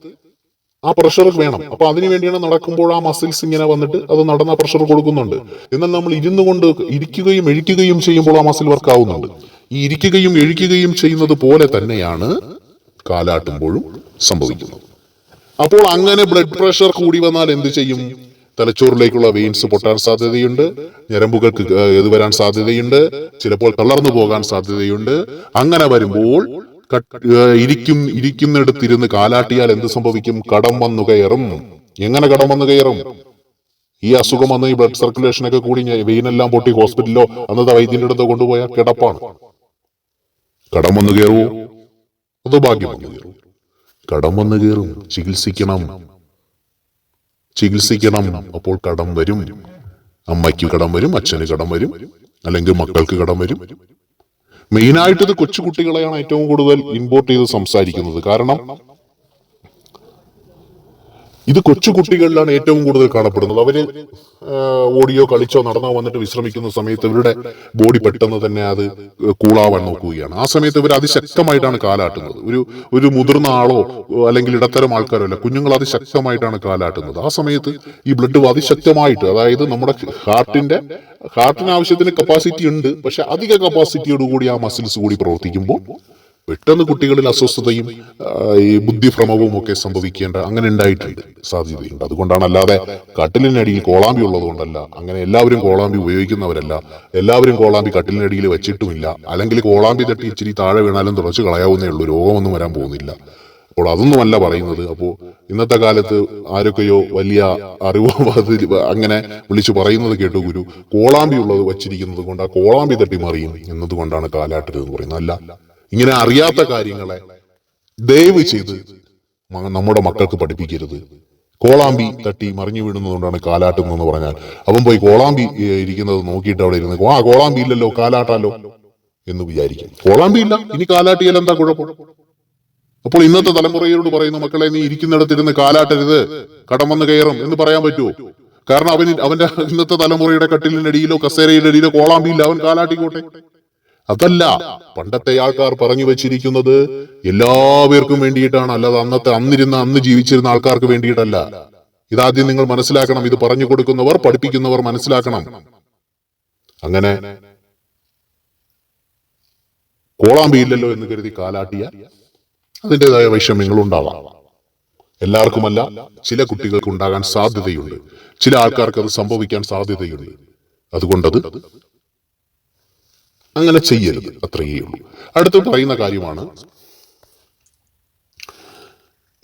ആ പ്രഷർ വേണം. അപ്പൊ അതിനു വേണ്ടിയാണ് നടക്കുമ്പോൾ ആ മസിൽസ് ഇങ്ങനെ വന്നിട്ട് അത് നടന്ന പ്രഷർ കൊടുക്കുന്നുണ്ട്. എന്നാൽ നമ്മൾ ഇരുന്നു കൊണ്ട് ഇരിക്കുകയും എഴിക്കുകയും ചെയ്യുമ്പോൾ ആ മസിൽ വർക്ക് ആവുന്നുണ്ട്. ഈ ഇരിക്കുകയും എഴിക്കുകയും ചെയ്യുന്നത് പോലെ തന്നെയാണ് കാലാട്ടുമ്പോഴും സംഭവിക്കുന്നത്. അപ്പോൾ അങ്ങനെ ബ്ലഡ് പ്രഷർ കൂടി വന്നാൽ എന്ത് ചെയ്യും? തലച്ചോറിലേക്കുള്ള വെയിൻസ് പൊട്ടാൻ സാധ്യതയുണ്ട്, ഞരമ്പുകൾക്ക് ഇത് വരാൻ സാധ്യതയുണ്ട്, ചിലപ്പോൾ തളർന്നു പോകാൻ സാധ്യതയുണ്ട്. അങ്ങനെ വരുമ്പോൾ ഇരിക്കുന്നിടത്തിരുന്ന് കാലാട്ടിയാൽ എന്ത് സംഭവിക്കും? കടം വന്നു കയറും. എങ്ങനെ കടം വന്നു കയറും? ഈ അസുഖം വന്ന് ഈ ബ്ലഡ് സർക്കുലേഷനൊക്കെ കൂടി വെയിനെല്ലാം പൊട്ടി ഹോസ്പിറ്റലിലോ അന്നത്തെ വൈദ്യന്റെ അടുത്തോ കൊണ്ടുപോയാൽ കിടപ്പാണ്. കടം വന്നു കയറുമോ? അതോ ഭാഗ്യം വന്നു കയറും? കടം വന്നു കയറും. ചികിത്സിക്കണം. അപ്പോൾ കടം വരും. അമ്മയ്ക്ക് കടം വരും, അച്ഛന് കടം വരും, അല്ലെങ്കിൽ മക്കൾക്ക് കടം വരും. മെയിനായിട്ട് ഇത് കൊച്ചുകുട്ടികളെയാണ് ഏറ്റവും കൂടുതൽ ഇമ്പോർട്ട് ചെയ്ത് സംസാരിക്കുന്നത്. കാരണം ഇത് കൊച്ചു കുട്ടികളിലാണ് ഏറ്റവും കൂടുതൽ കാണപ്പെടുന്നത്. അവര് ഓടിയോ കളിച്ചോ നടന്നോ വന്നിട്ട് വിശ്രമിക്കുന്ന സമയത്ത് ഇവരുടെ ബോഡി പെട്ടെന്ന് തന്നെ അത് കൂളാവാൻ നോക്കുകയാണ്. ആ സമയത്ത് ഇവർ അതിശക്തമായിട്ടാണ് കാലാട്ടുന്നത്. ഒരു മുതിർന്ന ആളോ അല്ലെങ്കിൽ ഇടത്തരം ആൾക്കാരോ അല്ല, കുഞ്ഞുങ്ങൾ അതിശക്തമായിട്ടാണ് കാലാട്ടുന്നത്. ആ സമയത്ത് ഈ ബ്ലഡ് അതിശക്തമായിട്ട്, അതായത് നമ്മുടെ ഹാർട്ടിന് ആവശ്യത്തിന് കപ്പാസിറ്റി ഉണ്ട്, പക്ഷെ അധിക കപ്പാസിറ്റിയോടുകൂടി ആ മസിൽസ് കൂടി പ്രവർത്തിക്കുമ്പോൾ പെട്ടെന്ന് കുട്ടികളിൽ അസ്വസ്ഥതയും ഈ ബുദ്ധിഭ്രമവും ഒക്കെ അങ്ങനെ ഉണ്ടായിട്ടുണ്ട്, സാധ്യതയുണ്ട്. അതുകൊണ്ടാണ്, അല്ലാതെ കട്ടിലിനടിയിൽ കോളാമ്പി ഉള്ളത് കൊണ്ടല്ല. അങ്ങനെ എല്ലാവരും കോളാമ്പി ഉപയോഗിക്കുന്നവരല്ല, എല്ലാവരും കോളാമ്പി കട്ടിലിനടിയിൽ വെച്ചിട്ടുമില്ല. അല്ലെങ്കിൽ കോളാമ്പി തട്ടി ഇച്ചിരി താഴെ വീണാലും തുടച്ച് കളയാവുന്നേ ഉള്ളൂ, രോഗമൊന്നും വരാൻ പോകുന്നില്ല. അപ്പോൾ അതൊന്നുമല്ല പറയുന്നത്. അപ്പോൾ ഇന്നത്തെ കാലത്ത് ആരൊക്കെയോ വലിയ അറിവോ അങ്ങനെ വിളിച്ചു പറയുന്നത് കേട്ടു, ഗുരു കോളാമ്പി ഉള്ളത് വച്ചിരിക്കുന്നത് കൊണ്ട് ആ കോളാമ്പി തട്ടി മറിയും എന്നതുകൊണ്ടാണ് കാലാട്ടരുതെന്ന് പറയുന്നത്. അല്ല, ഇങ്ങനെ അറിയാത്ത കാര്യങ്ങളെ ദയവ് ചെയ്ത് നമ്മുടെ മക്കൾക്ക് പഠിപ്പിക്കരുത്. കോളാമ്പി തട്ടി മറിഞ്ഞു വീഴുന്നതുകൊണ്ടാണ് കാലാട്ടുന്നതെന്ന് പറഞ്ഞാൽ അവൻ പോയി കോളാമ്പി ഇരിക്കുന്നത് നോക്കിയിട്ട് അവിടെ ഇരുന്ന് കോളാമ്പി ഇല്ലല്ലോ, കാലാട്ടാലോ എന്ന് വിചാരിക്കും. കോളാമ്പി ഇല്ല, ഇനി കാലാട്ടിയാൽ എന്താ കുഴപ്പം? അപ്പോൾ ഇന്നത്തെ തലമുറയോട് പറയുന്ന, മക്കളെ നീ ഇരിക്കുന്നിടത്തിരുന്ന് കാലാട്ടരുത്, കടം വന്ന് കയറും എന്ന് പറയാൻ പറ്റുമോ? കാരണം അവന്റെ ഇന്നത്തെ തലമുറയുടെ കട്ടിലിനടിയിലോ കസേരയുടെ അടിയിലോ കോളാമ്പി ഇല്ല, അവൻ കാലാട്ടിക്കോട്ടെ. അതല്ല, പണ്ടത്തെ ആൾക്കാർ പറഞ്ഞു വെച്ചിരിക്കുന്നത് എല്ലാവർക്കും വേണ്ടിയിട്ടാണ്, അല്ലാതെ അന്ന് ജീവിച്ചിരുന്ന ആൾക്കാർക്ക് വേണ്ടിയിട്ടല്ല. ഇതാദ്യം നിങ്ങൾ മനസ്സിലാക്കണം. ഇത് പറഞ്ഞു കൊടുക്കുന്നവർ, പഠിപ്പിക്കുന്നവർ മനസ്സിലാക്കണം. അങ്ങനെ കോളാമ്പി ഇല്ലല്ലോ എന്ന് കരുതി കാലാട്ടിയ അതിൻ്റെതായ വൈഷമ്യങ്ങൾ ഉണ്ടാവാം. എല്ലാവർക്കുമല്ല, ചില കുട്ടികൾക്ക് ഉണ്ടാകാൻ സാധ്യതയുണ്ട്, ചില ആൾക്കാർക്ക് അത് സംഭവിക്കാൻ സാധ്യതയുണ്ട്. അതുകൊണ്ടത് അങ്ങനെ ചെയ്യരുത്, അത്രയേ ഉള്ളൂ. അടുത്ത് പറയുന്ന കാര്യമാണ്,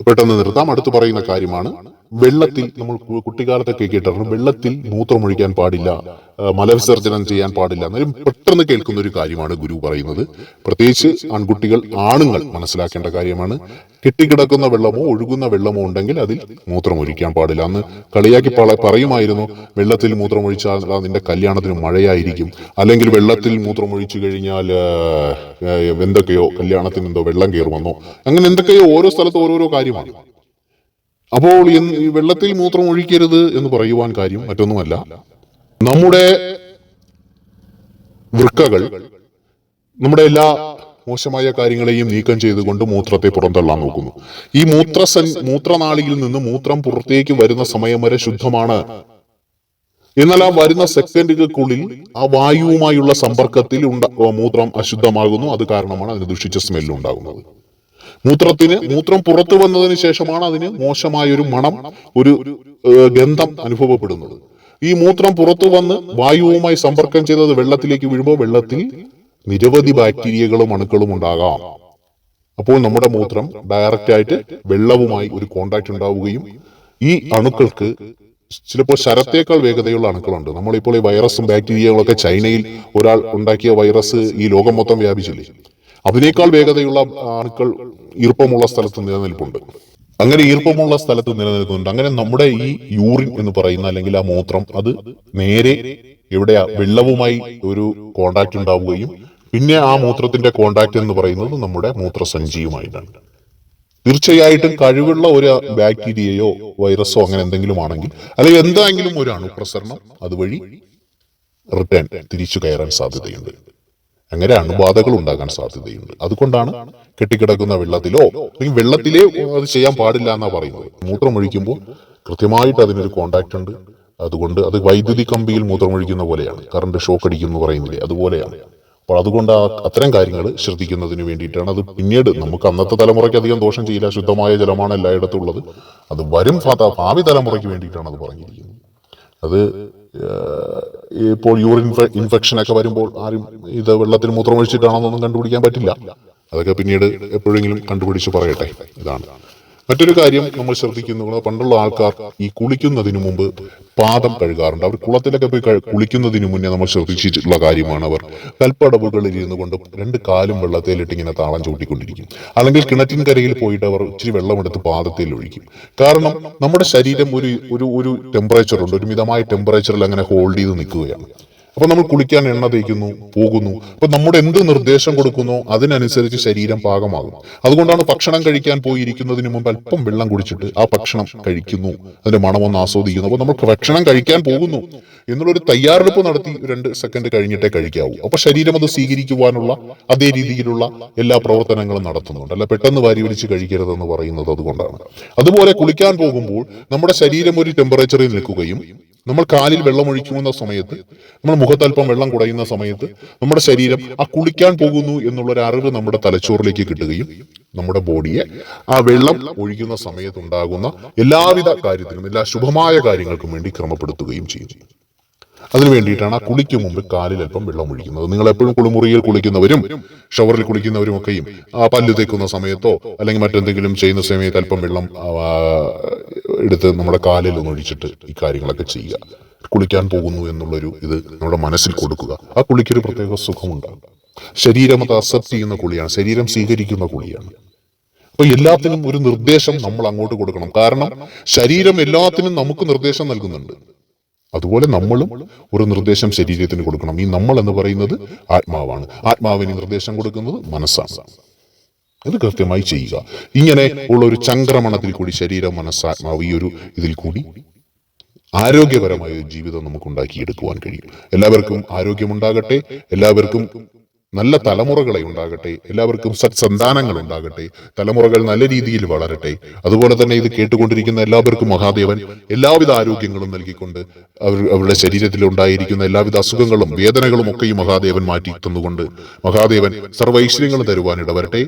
പെട്ടെന്ന് നിർത്താം. അടുത്ത് പറയുന്ന കാര്യമാണ് വെള്ളത്തിൽ, നമ്മൾ കുട്ടിക്കാലത്തൊക്കെ കേട്ടിട്ടുണ്ട് വെള്ളത്തിൽ മൂത്രമൊഴിക്കാൻ പാടില്ല, മലവിസർജനം ചെയ്യാൻ പാടില്ല. എന്നാലും പെട്ടെന്ന് കേൾക്കുന്ന ഒരു കാര്യമാണ് ഗുരു പറയുന്നത്. പ്രത്യേകിച്ച് ആണുങ്ങൾ മനസ്സിലാക്കേണ്ട കാര്യമാണ്. കെട്ടിക്കിടക്കുന്ന വെള്ളമോ ഒഴുകുന്ന വെള്ളമോ ഉണ്ടെങ്കിൽ അതിൽ മൂത്രമൊഴിക്കാൻ പാടില്ല. അന്ന് കളിയാക്കി പറയുമായിരുന്നു, വെള്ളത്തിൽ മൂത്രമൊഴിച്ചാൽ നിന്റെ കല്യാണത്തിന് മഴയായിരിക്കും, അല്ലെങ്കിൽ വെള്ളത്തിൽ മൂത്രമൊഴിച്ചു കഴിഞ്ഞാൽ എന്തൊക്കെയോ കല്യാണത്തിന് എന്തോ വെള്ളം കയറുമെന്നോ, അങ്ങനെ എന്തൊക്കെയോ ഓരോ സ്ഥലത്ത് ഓരോരോ കാര്യമാണ്. അപ്പോൾ ഈ വെള്ളത്തിൽ മൂത്രം ഒഴിക്കരുത് എന്ന് പറയുവാൻ കാര്യം മറ്റൊന്നുമല്ല, നമ്മുടെ വൃക്കകൾ നമ്മുടെ എല്ലാ മോശമായ കാര്യങ്ങളെയും നീക്കം ചെയ്തുകൊണ്ട് മൂത്രത്തെ പുറന്തള്ളാൻ നോക്കുന്നു. ഈ മൂത്രനാളിയിൽ നിന്ന് മൂത്രം പുറത്തേക്ക് വരുന്ന സമയം വരെ ശുദ്ധമാണ്. എന്നാൽ ആ വരുന്ന സെക്കൻഡുകൾക്കുള്ളിൽ ആ വായുവുമായുള്ള സമ്പർക്കത്തിൽ മൂത്രം അശുദ്ധമാകുന്നു. അത് കാരണമാണ് അതിന് ദുഷിച്ച സ്മെല്ല് ഉണ്ടാകുന്നത്. മൂത്രം പുറത്തു വന്നതിന് ശേഷമാണ് അതിന് മോശമായൊരു മണം, ഒരു ഗന്ധം അനുഭവപ്പെടുന്നത്. ഈ മൂത്രം പുറത്തു വന്ന് വായുവുമായി സമ്പർക്കം ചെയ്തത് വെള്ളത്തിലേക്ക് വീഴുമ്പോൾ വെള്ളത്തിൽ നിരവധി ബാക്ടീരിയകളും അണുക്കളും ഉണ്ടാകാം. അപ്പോൾ നമ്മുടെ മൂത്രം ഡയറക്റ്റ് ആയിട്ട് വെള്ളവുമായി ഒരു കോണ്ടാക്ട് ഉണ്ടാവുകയും ഈ അണുക്കൾക്ക് ചിലപ്പോൾ ശരത്തേക്കാൾ വേഗതയുള്ള അണുക്കളുണ്ട്. നമ്മളിപ്പോൾ ഈ വൈറസും ബാക്ടീരിയകളൊക്കെ ചൈനയിൽ ഒരാൾ ഉണ്ടാക്കിയ വൈറസ് ഈ ലോകം മൊത്തം വ്യാപിച്ചില്ലേ, അതിനേക്കാൾ വേഗതയുള്ള അണുക്കൾ ഈർപ്പമുള്ള സ്ഥലത്ത് നിലനിൽപ്പുണ്ട്. അങ്ങനെ ഈർപ്പമുള്ള സ്ഥലത്ത് നിലനിൽക്കുന്നുണ്ട്. അങ്ങനെ നമ്മുടെ ഈ യൂറിൻ എന്ന് പറയുന്ന, അല്ലെങ്കിൽ ആ മൂത്രം, അത് നേരെ എവിടെയാ വെള്ളവുമായി ഒരു കോണ്ടാക്ട് ഉണ്ടാവുകയും പിന്നെ ആ മൂത്രത്തിന്റെ കോണ്ടാക്ട് എന്ന് പറയുന്നത് നമ്മുടെ മൂത്രസഞ്ചിയുമായിട്ടാണ്. തീർച്ചയായിട്ടും കഴിവുള്ള ഒരു ബാക്ടീരിയയോ വൈറസോ അങ്ങനെ എന്തെങ്കിലും ആണെങ്കിൽ, അല്ലെങ്കിൽ എന്തെങ്കിലും ഒരു അണുപ്രസരണം അതുവഴി റിട്ടേൺ തിരിച്ചു കയറാൻ സാധ്യതയുണ്ട്. അങ്ങനെ അണുബാധകൾ ഉണ്ടാകാൻ സാധ്യതയുണ്ട്. അതുകൊണ്ടാണ് കെട്ടിക്കിടക്കുന്ന വെള്ളത്തിലോ അല്ലെങ്കിൽ വെള്ളത്തിലേ അത് ചെയ്യാൻ പാടില്ല എന്നാ പറയുന്നത്. മൂത്രമൊഴിക്കുമ്പോൾ കൃത്യമായിട്ട് അതിനൊരു കോണ്ടാക്ട് ഉണ്ട്. അതുകൊണ്ട് അത് വൈദ്യുതി കമ്പിയിൽ മൂത്രമൊഴിക്കുന്ന പോലെയാണ്, കറണ്ട് ഷോക്ക് അടിക്കുന്നു പറയുന്നില്ലേ, അതുപോലെയാണ്. അപ്പോൾ അതുകൊണ്ട് അത്തരം കാര്യങ്ങൾ ശ്രദ്ധിക്കുന്നതിന് വേണ്ടിയിട്ടാണ്. അത് പിന്നീട് നമുക്ക് അന്നത്തെ തലമുറയ്ക്ക് അധികം ദോഷം ചെയ്യില്ല, ശുദ്ധമായ ജലമാണ് എല്ലായിടത്തും ഉള്ളത്. അത് വരും ഭാവി തലമുറയ്ക്ക് വേണ്ടിയിട്ടാണ് അത് പറഞ്ഞിരിക്കുന്നത്. അത് ഇപ്പോൾ യൂറിൻ ഇൻഫെക്ഷൻ ഒക്കെ വരുമ്പോൾ ആരും ഇത് വെള്ളത്തിൽ മൂത്രമൊഴിച്ചിട്ടാണെന്നൊന്നും കണ്ടുപിടിക്കാൻ പറ്റില്ല. അതൊക്കെ പിന്നീട് എപ്പോഴെങ്കിലും കണ്ടുപിടിച്ച് പറയട്ടെ. ഇതാണ് മറ്റൊരു കാര്യം നമ്മൾ ശ്രദ്ധിക്കുന്നത്. പണ്ടുള്ള ആൾക്കാർ ഈ കുളിക്കുന്നതിന് മുമ്പ് പാദം കഴുകാറുണ്ട്. അവർ കുളത്തിലൊക്കെ പോയി കുളിക്കുന്നതിന് മുന്നേ നമ്മൾ ശ്രദ്ധിച്ചിട്ടുള്ള കാര്യമാണ്, അവർ കൽപ്പടവുകളിൽ ഇരുന്നു കൊണ്ട് രണ്ട് കാലും വെള്ളത്തിലിട്ട് ഇങ്ങനെ താളം ചൂട്ടിക്കൊണ്ടിരിക്കും. അല്ലെങ്കിൽ കിണറ്റിൻകരയിൽ പോയിട്ട് അവർ ഇച്ചിരി വെള്ളമെടുത്ത് പാദത്തിൽ ഒഴിക്കും. കാരണം നമ്മുടെ ശരീരം ഒരു ടെമ്പറേച്ചർ ഉണ്ട്, ഒരു മിതമായ ടെമ്പറേച്ചറിൽ അങ്ങനെ ഹോൾഡ് ചെയ്ത് നിൽക്കുകയാണ്. അപ്പൊ നമ്മൾ കുളിക്കാൻ എണ്ണ തേക്കുന്നു, പോകുന്നു. അപ്പൊ നമ്മുടെ എന്ത് നിർദ്ദേശം കൊടുക്കുന്നോ അതിനനുസരിച്ച് ശരീരം പാകമാകും. അതുകൊണ്ടാണ് ഭക്ഷണം കഴിക്കാൻ പോയിരിക്കുന്നതിന് മുമ്പ് അല്പം വെള്ളം കുടിച്ചിട്ട് ആ ഭക്ഷണം കഴിക്കുന്നു, അതിന്റെ മണമൊന്ന് ആസ്വദിക്കുന്നു. അപ്പൊ നമ്മൾ ഭക്ഷണം കഴിക്കാൻ പോകുന്നു എന്നുള്ളൊരു തയ്യാറെടുപ്പ് നടത്തി 2 സെക്കൻഡ് കഴിഞ്ഞിട്ടേ കഴിക്കാവൂ. അപ്പൊ ശരീരം അത് സ്വീകരിക്കുവാനുള്ള അതേ രീതിയിലുള്ള എല്ലാ പ്രവർത്തനങ്ങളും നടത്തുന്നുണ്ട്. അല്ല പെട്ടെന്ന് വാരി വലിച്ച് കഴിക്കരുതെന്ന് പറയുന്നത് അതുകൊണ്ടാണ്. അതുപോലെ കുളിക്കാൻ പോകുമ്പോൾ നമ്മുടെ ശരീരം ഒരു ടെമ്പറേച്ചറിൽ നിൽക്കുകയും നമ്മൾ കാലിൽ വെള്ളം ഒഴിക്കുന്ന സമയത്ത്, നമ്മൾ മുഖത്തല്പം വെള്ളം കുടയുന്ന സമയത്ത് നമ്മുടെ ശരീരം ആ കുളിക്കാൻ പോകുന്നു എന്നുള്ളൊരു അറിവ് നമ്മുടെ തലച്ചോറിലേക്ക് കിട്ടുകയും നമ്മുടെ ബോഡിയെ ആ വെള്ളം ഒഴിക്കുന്ന സമയത്തുണ്ടാകുന്ന എല്ലാവിധ കാര്യത്തിനും, എല്ലാ ശുഭമായ കാര്യങ്ങൾക്കും വേണ്ടി ക്രമപ്പെടുത്തുകയും ചെയ്യും. അതിനു വേണ്ടിയിട്ടാണ് ആ കുളിക്ക് മുമ്പ് കാലിൽ അല്പം വെള്ളം ഒഴിക്കുന്നത്. നിങ്ങൾ എപ്പോഴും കുളിമുറിയിൽ കുളിക്കുന്നവരും ഷവറിൽ കുളിക്കുന്നവരും ഒക്കെയും പല്ല് തേക്കുന്ന സമയത്തോ അല്ലെങ്കിൽ മറ്റെന്തെങ്കിലും ചെയ്യുന്ന സമയത്ത് അല്പം വെള്ളം എടുത്ത് നമ്മുടെ കാലിൽ ഒന്ന് ഒഴിച്ചിട്ട് ഈ കാര്യങ്ങളൊക്കെ ചെയ്യുക. കുളിക്കാൻ പോകുന്നു എന്നുള്ളൊരു ഇത് നമ്മുടെ മനസ്സിൽ കൊടുക്കുക. ആ കുളിക്കൊരു പ്രത്യേക സുഖമുണ്ടാകും. ശരീരം അത് അക്സെപ്റ്റ് ചെയ്യുന്ന കുളിയാണ്, ശരീരം സ്വീകരിക്കുന്ന കുളിയാണ്. അപ്പൊ എല്ലാത്തിനും ഒരു നിർദ്ദേശം നമ്മൾ അങ്ങോട്ട് കൊടുക്കണം. കാരണം ശരീരം എല്ലാത്തിനും നമുക്ക് നിർദ്ദേശം നൽകുന്നുണ്ട്. അതുപോലെ നമ്മളും ഒരു നിർദ്ദേശം ശരീരത്തിന് കൊടുക്കണം. ഈ നമ്മൾ എന്ന് പറയുന്നത് ആത്മാവാണ്. ആത്മാവിന് നിർദ്ദേശം കൊടുക്കുന്നത് മനസ്സാണ്. അത് കൃത്യമായി ചെയ്യുക. ഇങ്ങനെ ഉള്ള ഒരു ചംക്രമണത്തിൽ കൂടി ശരീരം, മനസ്സാത്മാവ് ഈ ഒരു ഇതിൽ കൂടി ആരോഗ്യപരമായ ഒരു ജീവിതം നമുക്ക് ഉണ്ടാക്കിയെടുക്കുവാൻ കഴിയും. എല്ലാവർക്കും ആരോഗ്യമുണ്ടാകട്ടെ, എല്ലാവർക്കും നല്ല തലമുറകളെ ഉണ്ടാകട്ടെ, എല്ലാവർക്കും സത്സന്താനങ്ങൾ ഉണ്ടാകട്ടെ, തലമുറകൾ നല്ല രീതിയിൽ വളരട്ടെ. അതുപോലെ തന്നെ ഇത് കേട്ടുകൊണ്ടിരിക്കുന്ന എല്ലാവർക്കും മഹാദേവൻ എല്ലാവിധ ആരോഗ്യങ്ങളും നൽകിക്കൊണ്ട് അവരുടെ ശരീരത്തിൽ ഉണ്ടായിരിക്കുന്ന എല്ലാവിധ അസുഖങ്ങളും വേദനകളും ഒക്കെ ഈ മഹാദേവൻ മാറ്റി തന്നുകൊണ്ട് മഹാദേവൻ സർവൈശ്വര്യങ്ങളും തരുവാൻ ഇടവരട്ടെ.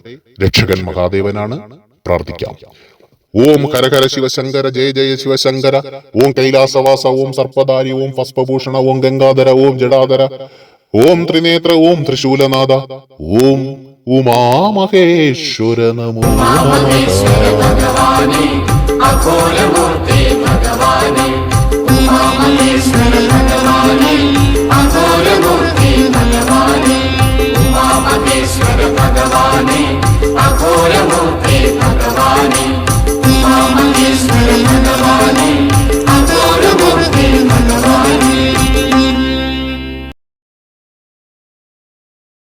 രക്ഷകൻ മഹാദേവനാണ്. പ്രാർത്ഥിക്കാം. ഓം ഹരഹര ശിവശങ്കര, ജയ ജയ ശിവശങ്കര. ഓം കൈലാസവാസ, ഓം സർപ്പധാരി, ഓം ഭസ്മഭൂഷണ, ഓം ഗംഗാധര, ഓം ജടാധര, ഓം ത്രിനേത്ര, ഓം ത്രിശൂലനാഥ, ഓം ഉമാമഹേശ്വര നമോ ഭഗവാനേ